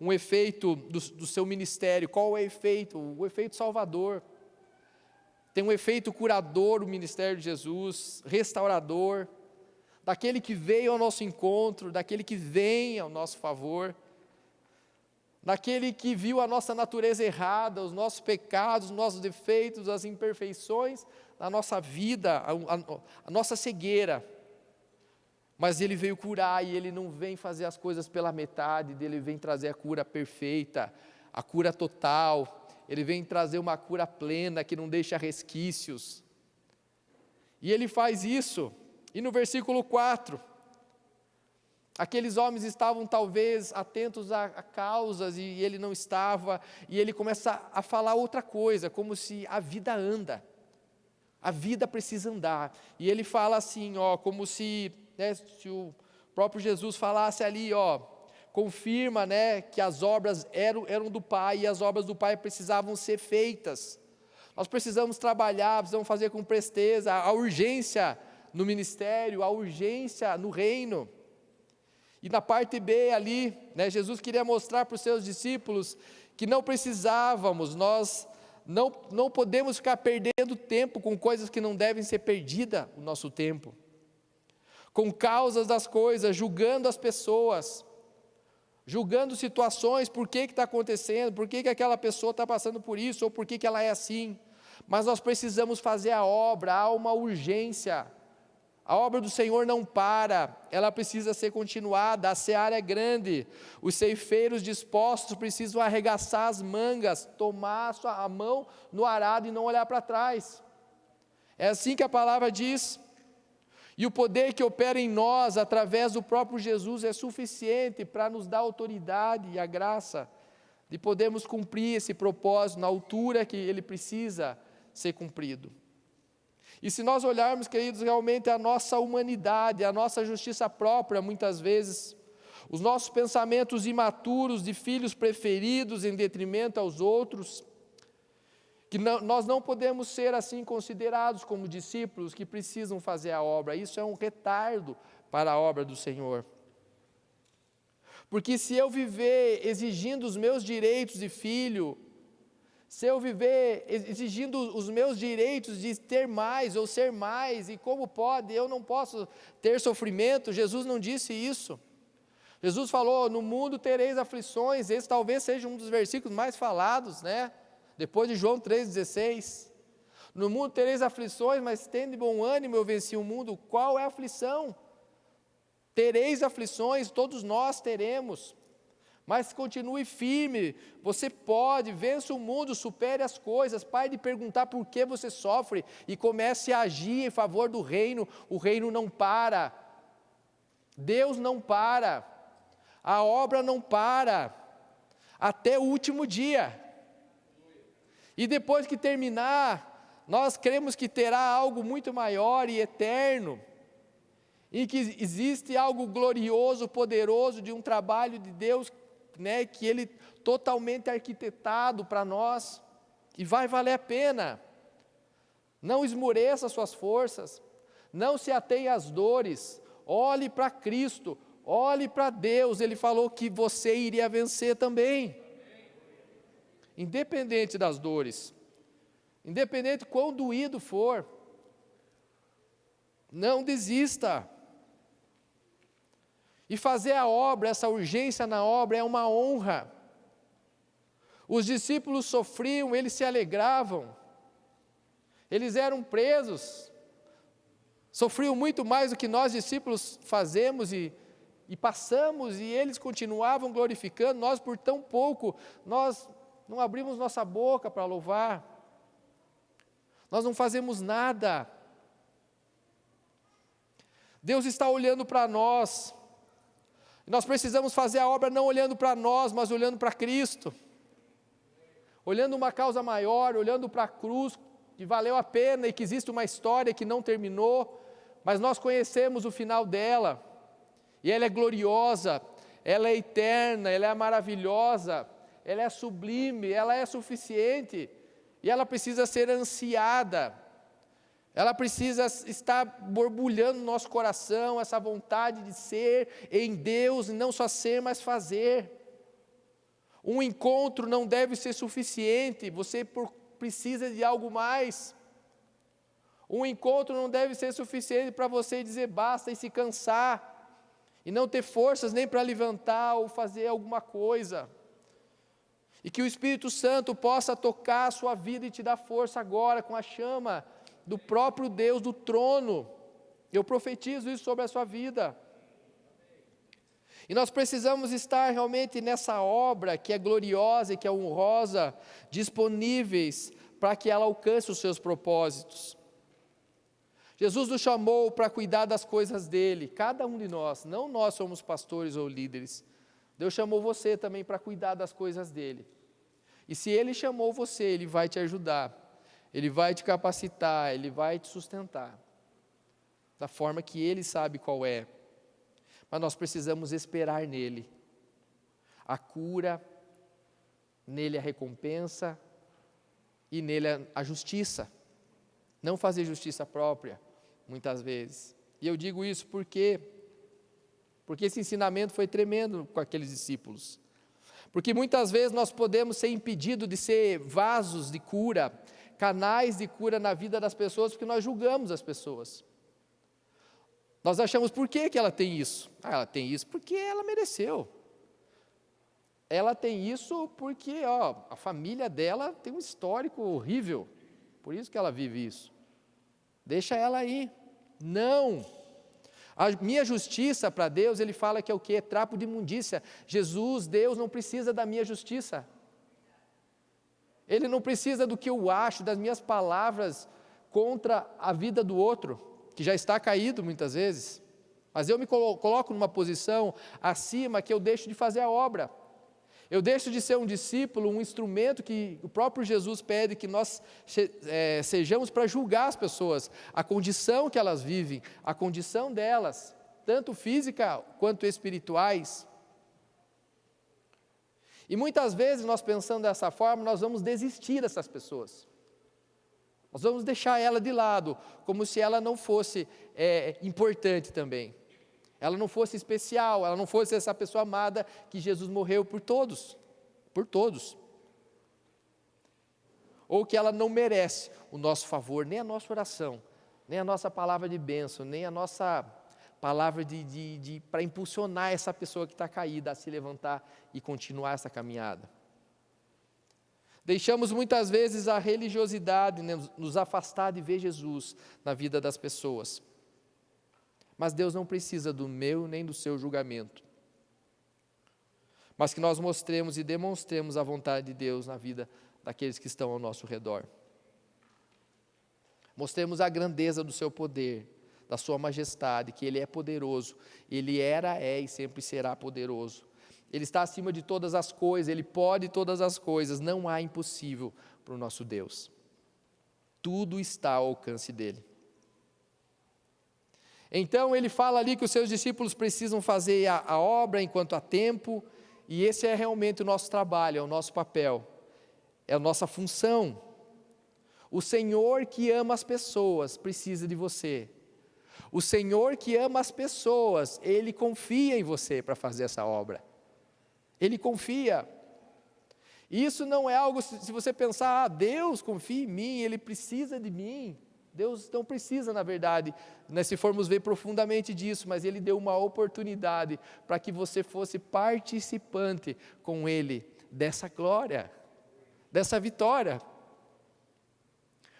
um efeito do seu ministério. Qual é o efeito? O efeito salvador. Tem um efeito curador o ministério de Jesus, restaurador, daquele que veio ao nosso encontro, daquele que vem ao nosso favor, daquele que viu a nossa natureza errada, os nossos pecados, os nossos defeitos, as imperfeições da nossa vida, a nossa cegueira. Mas Ele veio curar e Ele não vem fazer as coisas pela metade, Ele vem trazer a cura perfeita, a cura total. Ele vem trazer uma cura plena que não deixa resquícios. E Ele faz isso. E no versículo 4, aqueles homens estavam talvez atentos a causas e Ele não estava. E Ele começa a falar outra coisa, como se a vida anda. A vida precisa andar. E Ele fala assim, como se o próprio Jesus falasse ali, confirma, que as obras eram do Pai, e as obras do Pai precisavam ser feitas. Nós precisamos trabalhar, precisamos fazer com presteza, a urgência no ministério, a urgência no reino. E na parte B ali, Jesus queria mostrar para os seus discípulos que não precisávamos, nós não podemos ficar perdendo tempo com coisas que não devem ser perdidas, o nosso tempo. Com causas das coisas, julgando as pessoas, julgando situações, por que está acontecendo, por que aquela pessoa está passando por isso, ou por que ela é assim. Mas nós precisamos fazer a obra, há uma urgência. A obra do Senhor não para, ela precisa ser continuada, a seara é grande, os ceifeiros dispostos precisam arregaçar as mangas, tomar a mão no arado e não olhar para trás. É assim que a palavra diz. E o poder que opera em nós, através do próprio Jesus, é suficiente para nos dar a autoridade e a graça de podermos cumprir esse propósito na altura que ele precisa ser cumprido. E se nós olharmos, queridos, realmente a nossa humanidade, a nossa justiça própria, muitas vezes, os nossos pensamentos imaturos de filhos preferidos em detrimento aos outros, que nós não podemos ser assim considerados como discípulos que precisam fazer a obra. Isso é um retardo para a obra do Senhor. Porque se eu viver exigindo os meus direitos de filho, se eu viver exigindo os meus direitos de ter mais ou ser mais, e como pode, eu não posso ter sofrimento, Jesus não disse isso. Jesus falou, no mundo tereis aflições, esse talvez seja um dos versículos mais falados, né? Depois de João 3,16, no mundo tereis aflições, mas tende bom ânimo, eu venci o mundo. Qual é a aflição? Tereis aflições, todos nós teremos, mas continue firme, você pode, vença o mundo, supere as coisas, pare de perguntar por que você sofre e comece a agir em favor do reino. O reino não para, Deus não para, a obra não para, até o último dia. E depois que terminar, nós cremos que terá algo muito maior e eterno, e que existe algo glorioso, poderoso, de um trabalho de Deus, né, que Ele totalmente arquitetado para nós, e vai valer a pena. Não esmoreça as suas forças, não se atenha às dores, olhe para Cristo, olhe para Deus. Ele falou que você iria vencer também. Independente das dores, independente de quão doído for, não desista. E fazer a obra, essa urgência na obra é uma honra. Os discípulos sofriam, eles se alegravam, eles eram presos, sofriam muito mais do que nós discípulos fazemos e passamos, e eles continuavam glorificando. Nós por tão pouco, nós não abrimos nossa boca para louvar, nós não fazemos nada. Deus está olhando para nós, nós precisamos fazer a obra não olhando para nós, mas olhando para Cristo, olhando uma causa maior, olhando para a cruz, que valeu a pena e que existe uma história que não terminou, mas nós conhecemos o final dela, e ela é gloriosa, ela é eterna, ela é maravilhosa, ela é sublime, ela é suficiente, e ela precisa ser ansiada, ela precisa estar borbulhando no nosso coração, essa vontade de ser em Deus, e não só ser, mas fazer. Um encontro não deve ser suficiente, você precisa de algo mais. Um encontro não deve ser suficiente para você dizer basta e se cansar, e não ter forças nem para levantar ou fazer alguma coisa. E que o Espírito Santo possa tocar a sua vida e te dar força agora com a chama do próprio Deus do trono. Eu profetizo isso sobre a sua vida. E nós precisamos estar realmente nessa obra que é gloriosa e que é honrosa, disponíveis para que ela alcance os seus propósitos. Jesus nos chamou para cuidar das coisas dele, cada um de nós, não nós somos pastores ou líderes. Deus chamou você também para cuidar das coisas dele. E se Ele chamou você, Ele vai te ajudar, Ele vai te capacitar, Ele vai te sustentar, da forma que Ele sabe qual é. Mas nós precisamos esperar nele, a cura, nele a recompensa, e nele a justiça. Não fazer justiça própria, muitas vezes. E eu digo isso porque esse ensinamento foi tremendo com aqueles discípulos. Porque muitas vezes nós podemos ser impedidos de ser vasos de cura, canais de cura na vida das pessoas, porque nós julgamos as pessoas. Nós achamos, por que ela tem isso? Ela tem isso porque ela mereceu. Ela tem isso porque a família dela tem um histórico horrível, por isso que ela vive isso. Deixa ela aí. Não. A minha justiça para Deus, Ele fala que é o quê? Trapo de imundícia. Jesus, Deus não precisa da minha justiça. Ele não precisa do que eu acho, das minhas palavras, contra a vida do outro, que já está caído muitas vezes, mas eu me coloco numa posição acima que eu deixo de fazer a obra. Eu deixo de ser um discípulo, um instrumento que o próprio Jesus pede que nós sejamos para julgar as pessoas, a condição que elas vivem, a condição delas, tanto física quanto espirituais. E muitas vezes nós pensando dessa forma, nós vamos desistir dessas pessoas. Nós vamos deixar ela de lado, como se ela não fosse importante também. Ela não fosse especial, ela não fosse essa pessoa amada que Jesus morreu por todos. Por todos. Ou que ela não merece o nosso favor, nem a nossa oração, nem a nossa palavra de bênção, nem a nossa palavra para impulsionar essa pessoa que está caída a se levantar e continuar essa caminhada. Deixamos muitas vezes a religiosidade nos afastar de ver Jesus na vida das pessoas. Mas Deus não precisa do meu nem do seu julgamento. Mas que nós mostremos e demonstremos a vontade de Deus na vida daqueles que estão ao nosso redor. Mostremos a grandeza do seu poder, da sua majestade, que Ele é poderoso, Ele era, é e sempre será poderoso. Ele está acima de todas as coisas, Ele pode todas as coisas, não há impossível para o nosso Deus. Tudo está ao alcance dEle. Então Ele fala ali que os seus discípulos precisam fazer a obra enquanto há tempo, e esse é realmente o nosso trabalho, é o nosso papel, é a nossa função. O Senhor que ama as pessoas precisa de você. O Senhor que ama as pessoas, Ele confia em você para fazer essa obra. Ele confia. Isso não é algo, se você pensar, Deus confia em mim, Ele precisa de mim. Deus não precisa, na verdade, se formos ver profundamente disso, mas Ele deu uma oportunidade para que você fosse participante com Ele dessa glória, dessa vitória.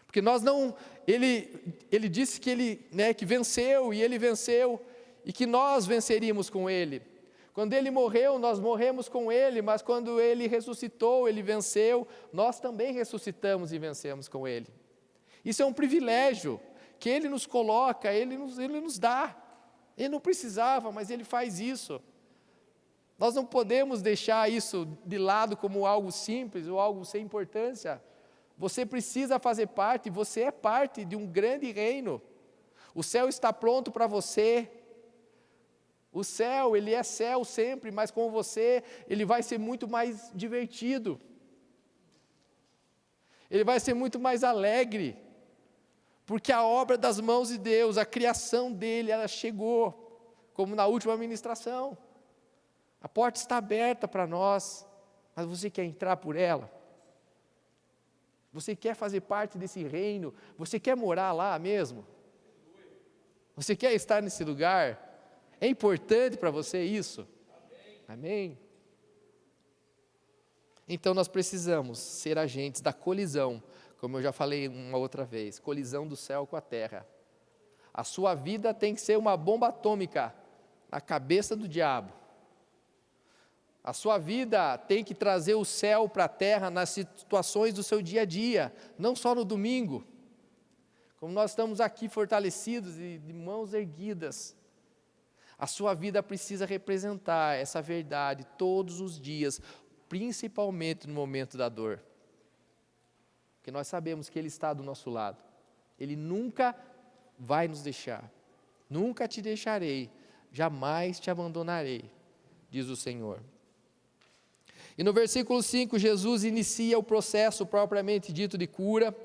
Porque nós não, Ele disse que que venceu, e Ele venceu, e que nós venceríamos com Ele. Quando Ele morreu, nós morremos com Ele, mas quando Ele ressuscitou, Ele venceu, nós também ressuscitamos e vencemos com Ele. Isso é um privilégio que Ele nos coloca, Ele nos dá. Ele não precisava, mas Ele faz isso. Nós não podemos deixar isso de lado como algo simples ou algo sem importância. Você precisa fazer parte, você é parte de um grande reino. O céu está pronto para você. O céu, ele é céu sempre, mas com você, ele vai ser muito mais divertido. Ele vai ser muito mais alegre. Porque a obra das mãos de Deus, a criação dele, ela chegou, como na última ministração. A porta está aberta para nós, mas você quer entrar por ela? Você quer fazer parte desse reino? Você quer morar lá mesmo? Você quer estar nesse lugar? É importante para você isso? Amém? Então nós precisamos ser agentes da colisão, como eu já falei uma outra vez, colisão do céu com a terra. A sua vida tem que ser uma bomba atômica na cabeça do diabo. A sua vida tem que trazer o céu para a terra nas situações do seu dia a dia, não só no domingo. Como nós estamos aqui fortalecidos e de mãos erguidas, a sua vida precisa representar essa verdade todos os dias, principalmente no momento da dor. Porque nós sabemos que Ele está do nosso lado. Ele nunca vai nos deixar. Nunca te deixarei, jamais te abandonarei, diz o Senhor. E no versículo 5, Jesus inicia o processo propriamente dito de cura.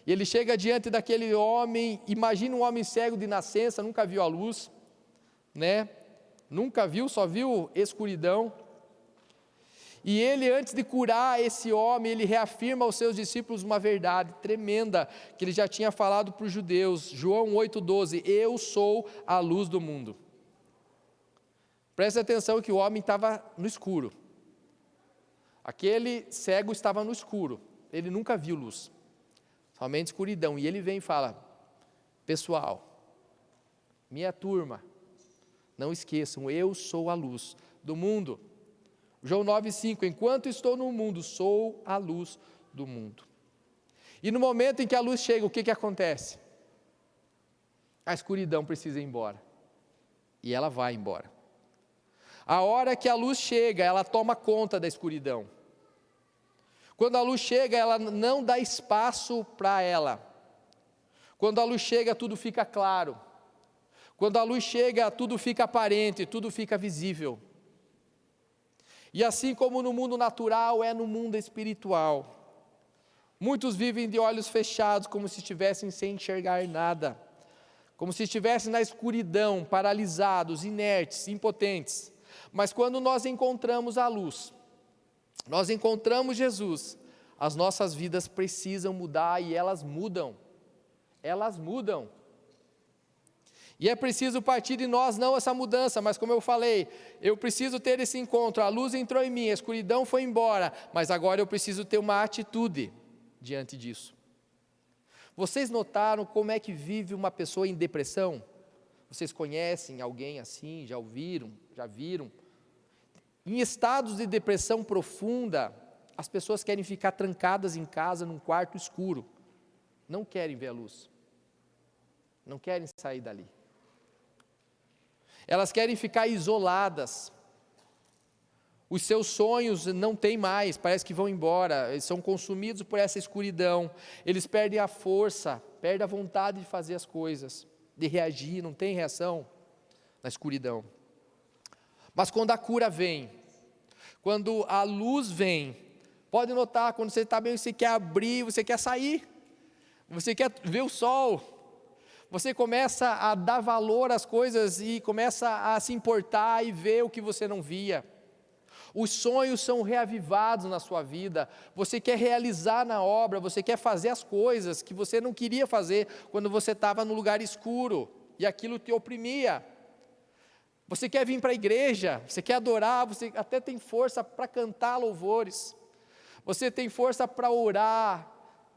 E Ele chega diante daquele homem, imagina um homem cego de nascença, nunca viu a luz, Nunca viu, só viu escuridão. E Ele, antes de curar esse homem, Ele reafirma aos seus discípulos uma verdade tremenda, que Ele já tinha falado para os judeus, João 8,12, eu sou a luz do mundo. Preste atenção que o homem estava no escuro. Aquele cego estava no escuro, ele nunca viu luz, somente escuridão. E Ele vem e fala, pessoal, minha turma, não esqueçam, eu sou a luz do mundo. João 9,5, enquanto estou no mundo, sou a luz do mundo. E no momento em que a luz chega, o que acontece? A escuridão precisa ir embora. E ela vai embora. A hora que a luz chega, ela toma conta da escuridão. Quando a luz chega, ela não dá espaço para ela. Quando a luz chega, tudo fica claro. Quando a luz chega, tudo fica aparente, tudo fica visível. E assim como no mundo natural, é no mundo espiritual. Muitos vivem de olhos fechados, como se estivessem sem enxergar nada. Como se estivessem na escuridão, paralisados, inertes, impotentes. Mas quando nós encontramos a luz, nós encontramos Jesus, as nossas vidas precisam mudar e elas mudam. Elas mudam. E é preciso partir de nós, não essa mudança, mas como eu falei, eu preciso ter esse encontro, a luz entrou em mim, a escuridão foi embora, mas agora eu preciso ter uma atitude diante disso. Vocês notaram como é que vive uma pessoa em depressão? Vocês conhecem alguém assim, já ouviram, já viram? Em estados de depressão profunda, as pessoas querem ficar trancadas em casa num quarto escuro, não querem ver a luz, não querem sair dali. Elas querem ficar isoladas. Os seus sonhos não têm mais, parece que vão embora, eles são consumidos por essa escuridão, eles perdem a força, perdem a vontade de fazer as coisas, de reagir, não tem reação na escuridão. Mas quando a cura vem, quando a luz vem, pode notar, quando você está bem, você quer abrir, você quer sair, você quer ver o sol, você começa a dar valor às coisas e começa a se importar e ver o que você não via. Os sonhos são reavivados na sua vida, você quer realizar na obra, você quer fazer as coisas que você não queria fazer quando você estava no lugar escuro e aquilo te oprimia. Você quer vir para a igreja, você quer adorar, você até tem força para cantar louvores, você tem força para orar,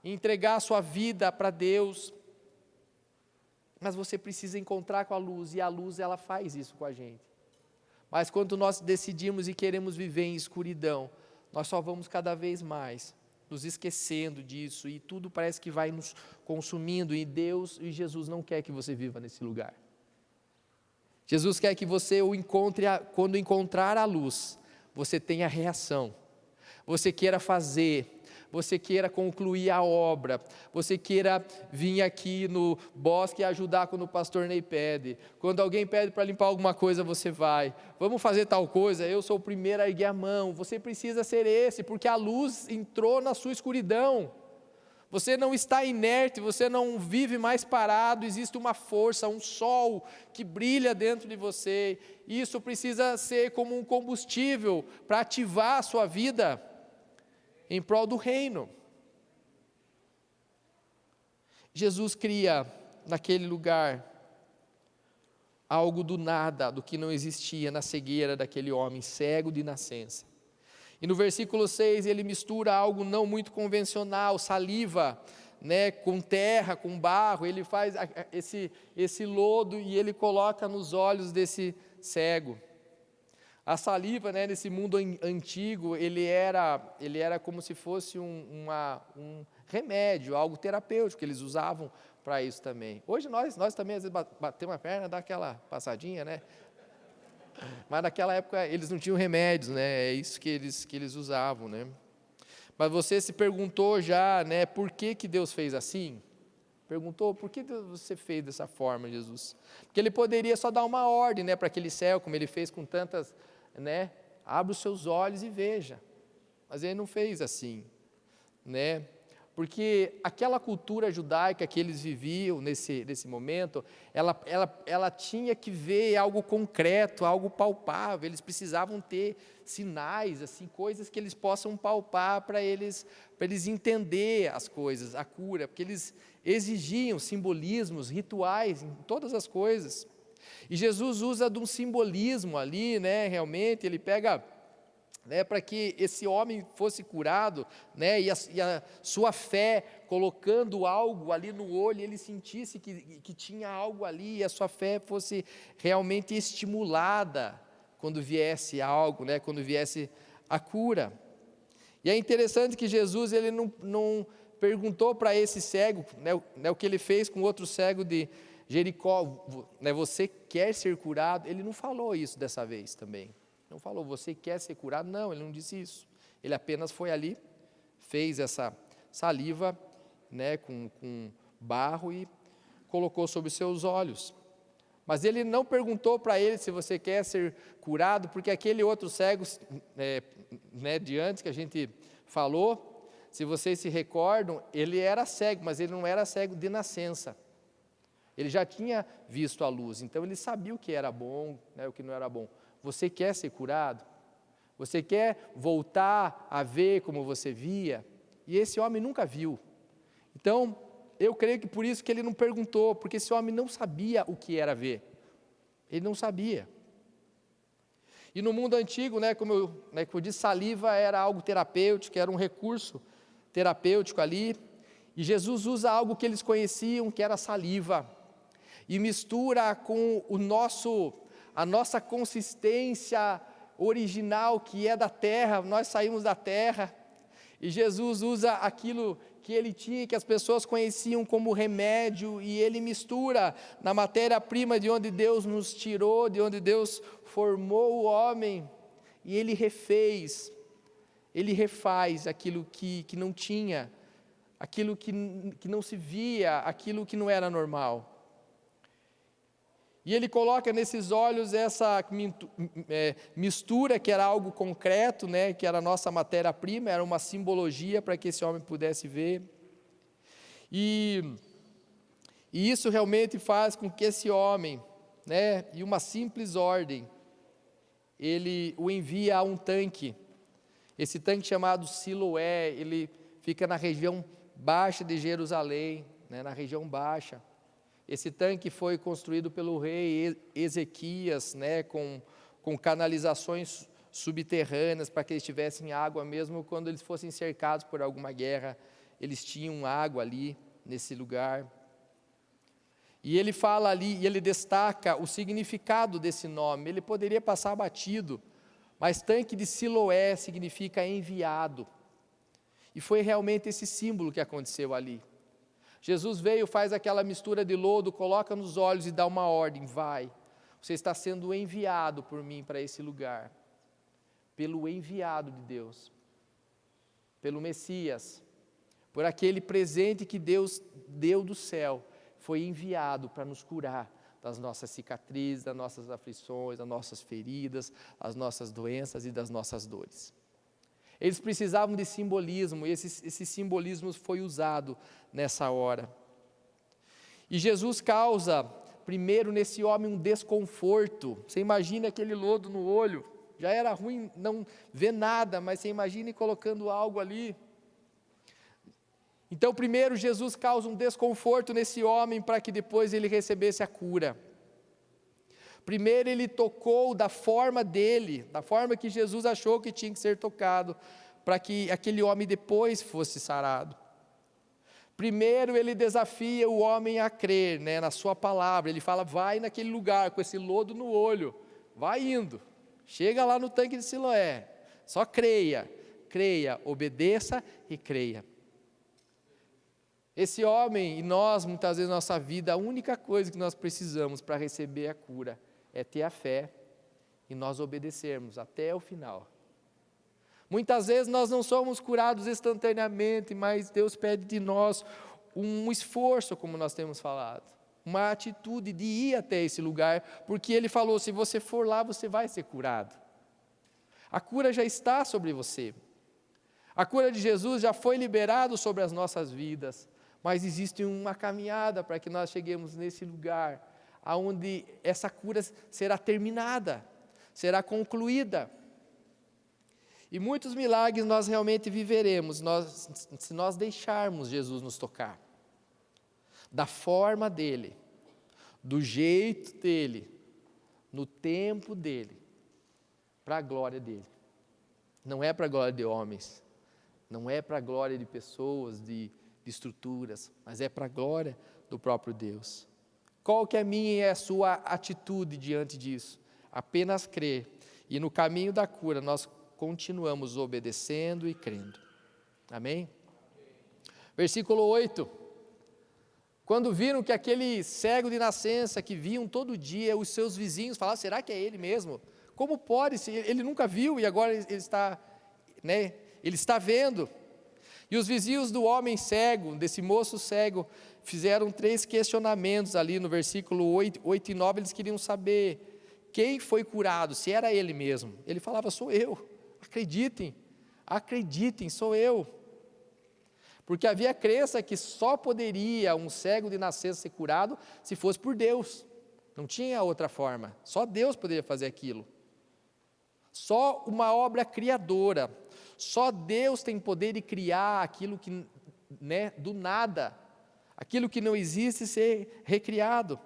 entregar a sua vida para Deus, mas você precisa encontrar com a luz, e a luz ela faz isso com a gente. Mas quando nós decidimos e queremos viver em escuridão, nós só vamos cada vez mais nos esquecendo disso, e tudo parece que vai nos consumindo, e Deus e Jesus não quer que você viva nesse lugar. Jesus quer que você o encontre, quando encontrar a luz, você tenha reação, você queira fazer, você queira concluir a obra, você queira vir aqui no bosque e ajudar quando o pastor Ney pede, quando alguém pede para limpar alguma coisa, você vai, vamos fazer tal coisa, eu sou o primeiro a erguer a mão, você precisa ser esse, porque a luz entrou na sua escuridão, você não está inerte, você não vive mais parado, existe uma força, um sol que brilha dentro de você, e isso precisa ser como um combustível para ativar a sua vida, em prol do reino. Jesus cria naquele lugar algo do nada, do que não existia na cegueira daquele homem cego de nascença. E no versículo 6 ele mistura algo não muito convencional, saliva, né, com terra, com barro, ele faz esse lodo e ele coloca nos olhos desse cego. A saliva, né, nesse mundo antigo, ele era como se fosse um remédio, algo terapêutico que eles usavam para isso também. Hoje nós também às vezes batemos a perna, dá aquela passadinha, né? Mas naquela época eles não tinham remédios, né? É isso que eles usavam, né? Mas você se perguntou já, né, por que Deus fez assim? Perguntou, por que você fez dessa forma, Jesus? Porque ele poderia só dar uma ordem, né, para aquele céu, como ele fez com tantas, né, abre os seus olhos e veja. Mas ele não fez assim, né? Porque aquela cultura judaica que eles viviam nesse momento, ela tinha que ver algo concreto, algo palpável, eles precisavam ter sinais, assim, coisas que eles possam palpar para eles entender as coisas, a cura, porque eles exigiam simbolismos, rituais, em todas as coisas. E Jesus usa de um simbolismo ali, né, realmente, ele pega, né, para que esse homem fosse curado, né, e a sua fé, colocando algo ali no olho, ele sentisse que tinha algo ali, e a sua fé fosse realmente estimulada, quando viesse algo, né, quando viesse a cura. E é interessante que Jesus, ele não perguntou para esse cego, o que ele fez com outro cego de Jericó, você quer ser curado? Ele não falou isso dessa vez também. Não falou, você quer ser curado? Não, ele não disse isso. Ele apenas foi ali, fez essa saliva, com barro e colocou sobre os seus olhos. Mas ele não perguntou para ele se você quer ser curado, porque aquele outro cego, de antes que a gente falou, se vocês se recordam, ele era cego, mas ele não era cego de nascença. Ele já tinha visto a luz, então ele sabia o que era bom, o que não era bom. Você quer ser curado? Você quer voltar a ver como você via? E esse homem nunca viu. Então, eu creio que por isso que ele não perguntou, porque esse homem não sabia o que era ver. Ele não sabia. E no mundo antigo, como eu disse, saliva era algo terapêutico, era um recurso terapêutico ali. E Jesus usa algo que eles conheciam, que era saliva, e mistura com a nossa consistência original, que é da terra. Nós saímos da terra, e Jesus usa aquilo que ele tinha, que as pessoas conheciam como remédio, e ele mistura na matéria-prima de onde Deus nos tirou, de onde Deus formou o homem, e ele refaz aquilo que não tinha, aquilo que não se via, aquilo que não era normal. E ele coloca nesses olhos essa mistura, que era algo concreto, que era a nossa matéria-prima, era uma simbologia para que esse homem pudesse ver. E isso realmente faz com que esse homem, e uma simples ordem, ele o envia a um tanque. Esse tanque chamado Siloé, ele fica na região baixa de Jerusalém, na região baixa. Esse tanque foi construído pelo rei Ezequias, com canalizações subterrâneas, para que eles tivessem água, mesmo quando eles fossem cercados por alguma guerra, eles tinham água ali, nesse lugar. E ele fala ali, e ele destaca o significado desse nome. Ele poderia passar batido, mas tanque de Siloé significa enviado. E foi realmente esse símbolo que aconteceu ali. Jesus veio, faz aquela mistura de lodo, coloca nos olhos e dá uma ordem: vai, você está sendo enviado por mim para esse lugar, pelo enviado de Deus, pelo Messias, por aquele presente que Deus deu do céu, foi enviado para nos curar das nossas cicatrizes, das nossas aflições, das nossas feridas, das nossas doenças e das nossas dores. Eles precisavam de simbolismo, e esse simbolismo foi usado nessa hora. E Jesus causa, primeiro nesse homem, um desconforto. Você imagina aquele lodo no olho, já era ruim não ver nada, mas você imagine colocando algo ali. Então, primeiro Jesus causa um desconforto nesse homem, para que depois ele recebesse a cura. Primeiro ele tocou da forma dele, da forma que Jesus achou que tinha que ser tocado, para que aquele homem depois fosse sarado. Primeiro ele desafia o homem a crer, na sua palavra. Ele fala: vai naquele lugar com esse lodo no olho, vai indo, chega lá no tanque de Siloé, só creia, obedeça e creia. Esse homem e nós, muitas vezes na nossa vida, a única coisa que nós precisamos para receber a cura é ter a fé e nós obedecermos até o final. Muitas vezes nós não somos curados instantaneamente, mas Deus pede de nós um esforço, como nós temos falado, uma atitude de ir até esse lugar, porque Ele falou: se você for lá, você vai ser curado. A cura já está sobre você. A cura de Jesus já foi liberada sobre as nossas vidas, mas existe uma caminhada para que nós cheguemos nesse lugar, onde essa cura será terminada, será concluída. E muitos milagres nós realmente viveremos, se nós deixarmos Jesus nos tocar, da forma dEle, do jeito dEle, no tempo dEle, para a glória dEle. Não é para a glória de homens, não é para a glória de pessoas, de estruturas, mas é para a glória do próprio Deus. Qual que é a minha e a sua atitude diante disso? Apenas crer, e no caminho da cura nós continuamos obedecendo e crendo. Amém? Versículo 8. Quando viram que aquele cego de nascença, que viam todo dia os seus vizinhos, falaram, será que é ele mesmo? Como pode, se ele nunca viu e agora ele está, ele está vendo? E os vizinhos do homem cego, desse moço cego, fizeram 3 questionamentos ali no versículo 8 e 9, eles queriam saber quem foi curado, se era ele mesmo. Ele falava, sou eu, acreditem, sou eu. Porque havia crença que só poderia um cego de nascença ser curado se fosse por Deus. Não tinha outra forma, só Deus poderia fazer aquilo. Só uma obra criadora, só Deus tem poder de criar aquilo que, do nada, aquilo que não existe ser recriado.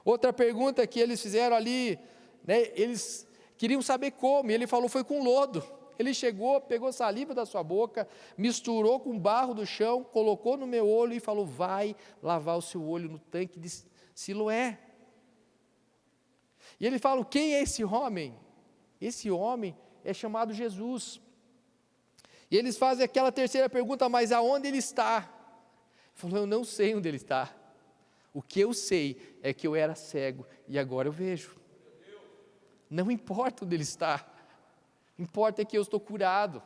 Outra pergunta que eles fizeram ali, eles queriam saber como, e ele falou, foi com lodo. Ele chegou, pegou saliva da sua boca, misturou com barro do chão, colocou no meu olho e falou, vai lavar o seu olho no tanque de Siloé. E ele fala, quem é esse homem? Esse homem é chamado Jesus. E eles fazem aquela terceira pergunta, mas aonde ele está? Ele falou, eu não sei onde ele está. O que eu sei é que eu era cego e agora eu vejo. Não importa onde ele está. Importa é que eu estou curado.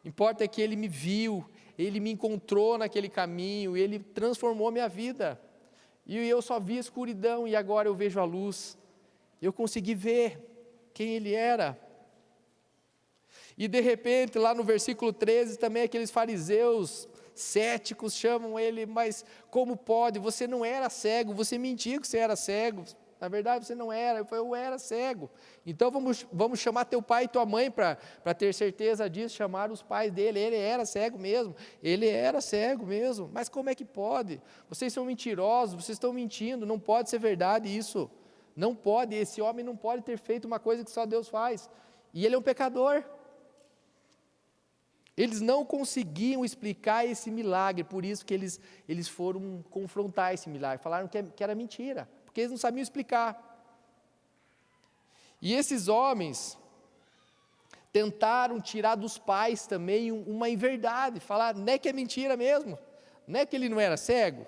Importa é que ele me viu, ele me encontrou naquele caminho, ele transformou a minha vida. E eu só vi a escuridão e agora eu vejo a luz. Eu consegui ver quem ele era. E de repente, lá no versículo 13, também aqueles fariseus céticos chamam ele, mas como pode? Você não era cego, você mentia que você era cego. Na verdade você não era, eu era cego. Então vamos chamar teu pai e tua mãe para ter certeza disso, chamar os pais dele, ele era cego mesmo, mas como é que pode? Vocês são mentirosos, vocês estão mentindo, não pode ser verdade isso, não pode, esse homem não pode ter feito uma coisa que só Deus faz, e ele é um pecador. Eles não conseguiam explicar esse milagre, por isso que eles foram confrontar esse milagre, falaram que era mentira, porque eles não sabiam explicar. E esses homens tentaram tirar dos pais também uma inverdade, falar, não é que é mentira mesmo, não é que ele não era cego.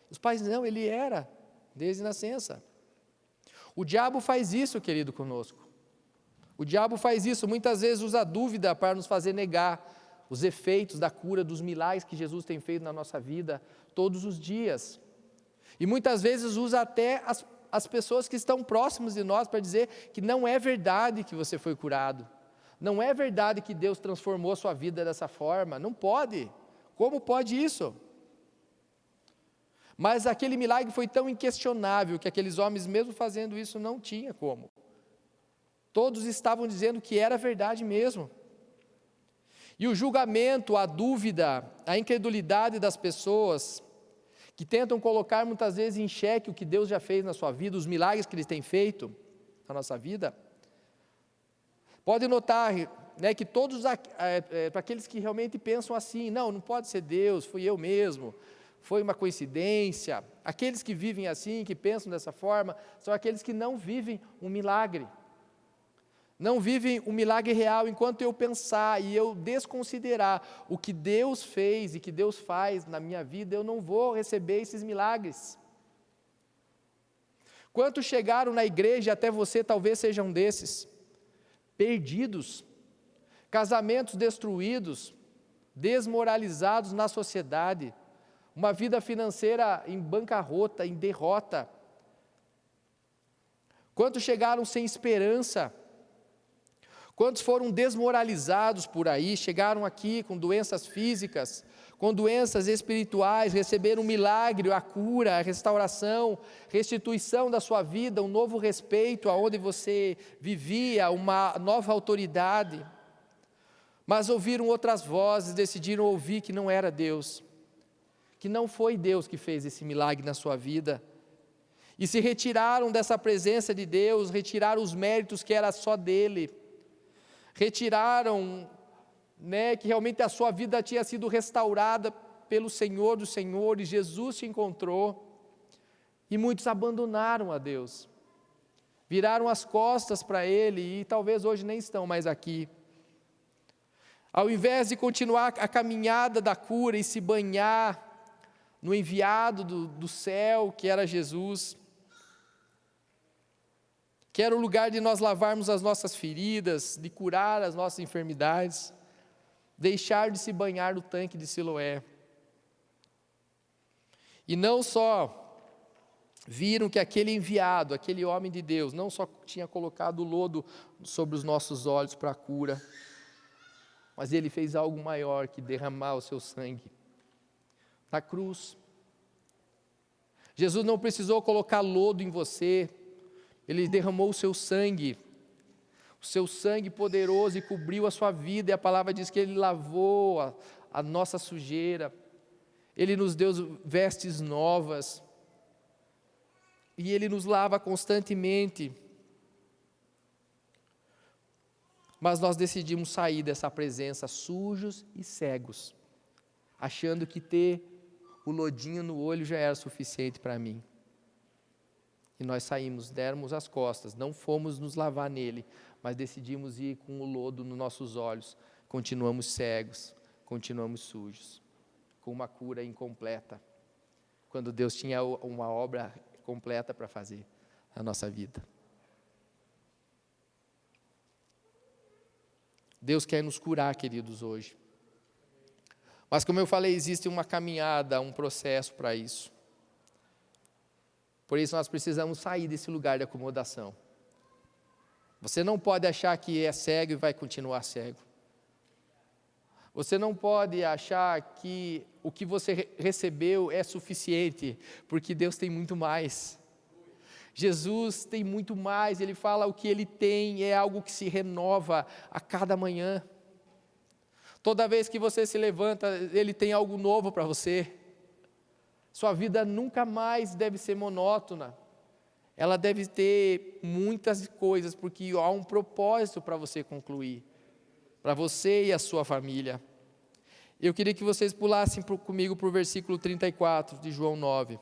Os pais, não, ele era, desde nascença. O diabo faz isso, querido, conosco. O diabo faz isso, muitas vezes usa dúvida para nos fazer negar os efeitos da cura, dos milagres que Jesus tem feito na nossa vida todos os dias. E muitas vezes usa até as pessoas que estão próximas de nós para dizer que não é verdade que você foi curado. Não é verdade que Deus transformou a sua vida dessa forma. Não pode. Como pode isso? Mas aquele milagre foi tão inquestionável que aqueles homens, mesmo fazendo isso, não tinha como. Todos estavam dizendo que era verdade mesmo. E o julgamento, a dúvida, a incredulidade das pessoas que tentam colocar muitas vezes em xeque o que Deus já fez na sua vida, os milagres que Ele tem feito na nossa vida. Pode notar, que todos, para aqueles que realmente pensam assim, não pode ser Deus, fui eu mesmo, foi uma coincidência. Aqueles que vivem assim, que pensam dessa forma, são aqueles que não vivem um milagre. Não vivem um milagre real. Enquanto eu pensar e eu desconsiderar o que Deus fez e que Deus faz na minha vida, eu não vou receber esses milagres. Quantos chegaram na igreja, até você talvez seja um desses, perdidos, casamentos destruídos, desmoralizados na sociedade, uma vida financeira em bancarrota, em derrota. Quantos chegaram sem esperança? Quantos foram desmoralizados por aí, chegaram aqui com doenças físicas, com doenças espirituais, receberam um milagre, a cura, a restauração, restituição da sua vida, um novo respeito aonde você vivia, uma nova autoridade. Mas ouviram outras vozes, decidiram ouvir que não era Deus, que não foi Deus que fez esse milagre na sua vida. E se retiraram dessa presença de Deus, retiraram os méritos que era só dele. Retiraram, que realmente a sua vida tinha sido restaurada pelo Senhor dos Senhores, Jesus te encontrou, e muitos abandonaram a Deus, viraram as costas para Ele, e talvez hoje nem estão mais aqui. Ao invés de continuar a caminhada da cura e se banhar no enviado do céu, que era Jesus, que era o lugar de nós lavarmos as nossas feridas, de curar as nossas enfermidades, deixar de se banhar no tanque de Siloé. E não só viram que aquele enviado, aquele homem de Deus, não só tinha colocado o lodo sobre os nossos olhos para a cura, mas ele fez algo maior que derramar o seu sangue na cruz. Jesus não precisou colocar lodo em você, ele derramou o seu sangue poderoso e cobriu a sua vida, e a palavra diz que ele lavou a nossa sujeira, ele nos deu vestes novas, e ele nos lava constantemente. Mas nós decidimos sair dessa presença sujos e cegos, achando que ter o lodinho no olho já era suficiente para mim. E nós saímos, demos as costas, não fomos nos lavar nele, mas decidimos ir com o lodo nos nossos olhos. Continuamos cegos, continuamos sujos, com uma cura incompleta, quando Deus tinha uma obra completa para fazer na nossa vida. Deus quer nos curar, queridos, hoje. Mas como eu falei, existe uma caminhada, um processo para isso. Por isso nós precisamos sair desse lugar de acomodação. Você não pode achar que é cego e vai continuar cego. Você não pode achar que o que você recebeu é suficiente, porque Deus tem muito mais. Jesus tem muito mais, Ele fala o que Ele tem é algo que se renova a cada manhã. Toda vez que você se levanta, Ele tem algo novo para você. Sua vida nunca mais deve ser monótona. Ela deve ter muitas coisas, porque há um propósito para você concluir, para você e a sua família. Eu queria que vocês pulassem comigo para o versículo 34 de João 9.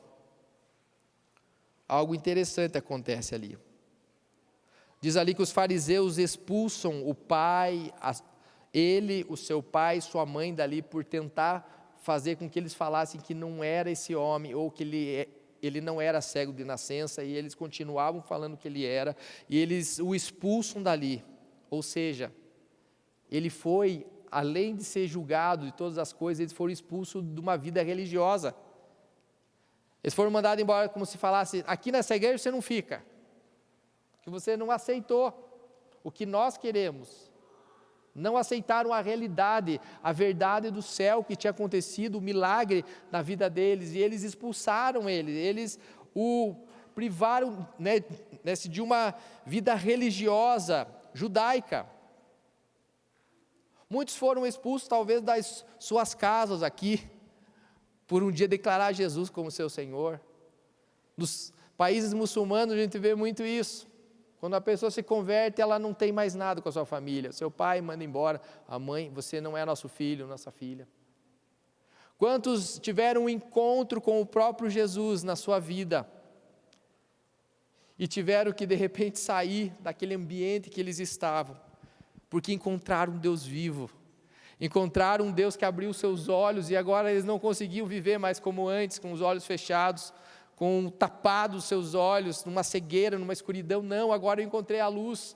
Algo interessante acontece ali. Diz ali que os fariseus expulsam o pai, ele, o seu pai e sua mãe dali, por tentar fazer com que eles falassem que não era esse homem, ou que ele não era cego de nascença, e eles continuavam falando que ele era, e eles o expulsam dali. Ou seja, ele foi, além de ser julgado de todas as coisas, eles foram expulsos de uma vida religiosa. Eles foram mandados embora como se falasse, aqui nessa igreja você não fica, que você não aceitou o que nós queremos, não aceitaram a realidade, a verdade do céu que tinha acontecido, o milagre na vida deles, e eles expulsaram ele, eles o privaram, de uma vida religiosa, judaica. Muitos foram expulsos talvez das suas casas aqui, por um dia declarar Jesus como seu Senhor. Nos países muçulmanos a gente vê muito isso. Quando a pessoa se converte, ela não tem mais nada com a sua família. Seu pai manda embora, a mãe, você não é nosso filho, nossa filha. Quantos tiveram um encontro com o próprio Jesus na sua vida e tiveram que de repente sair daquele ambiente que eles estavam, porque encontraram um Deus vivo, encontraram um Deus que abriu seus olhos e agora eles não conseguiam viver mais como antes, com os olhos fechados, com tapados os seus olhos, numa cegueira, numa escuridão. Não, agora eu encontrei a luz.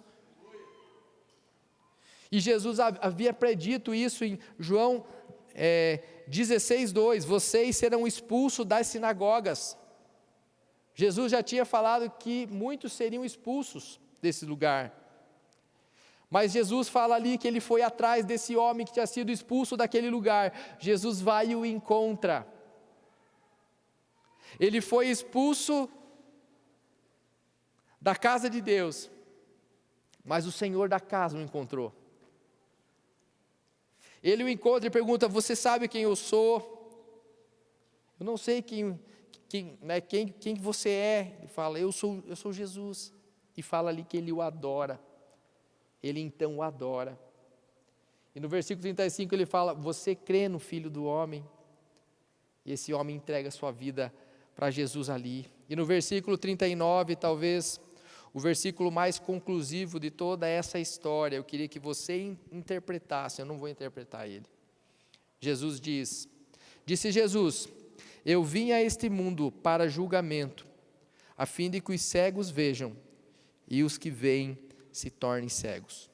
E Jesus havia predito isso em João 16:2, vocês serão expulsos das sinagogas. Jesus já tinha falado que muitos seriam expulsos desse lugar. Mas Jesus fala ali que ele foi atrás desse homem que tinha sido expulso daquele lugar. Jesus vai e o encontra. Ele foi expulso da casa de Deus, mas o Senhor da casa o encontrou. Ele o encontra e pergunta, você sabe quem eu sou? Eu não sei quem você é. Ele fala, eu sou Jesus. E fala ali que ele o adora. Ele então o adora. E no versículo 35 ele fala, você crê no Filho do Homem? E esse homem entrega a sua vida para Jesus ali. E no versículo 39, talvez o versículo mais conclusivo de toda essa história, eu queria que você interpretasse, eu não vou interpretar ele. Jesus disse Jesus: eu vim a este mundo para julgamento, a fim de que os cegos vejam e os que veem se tornem cegos.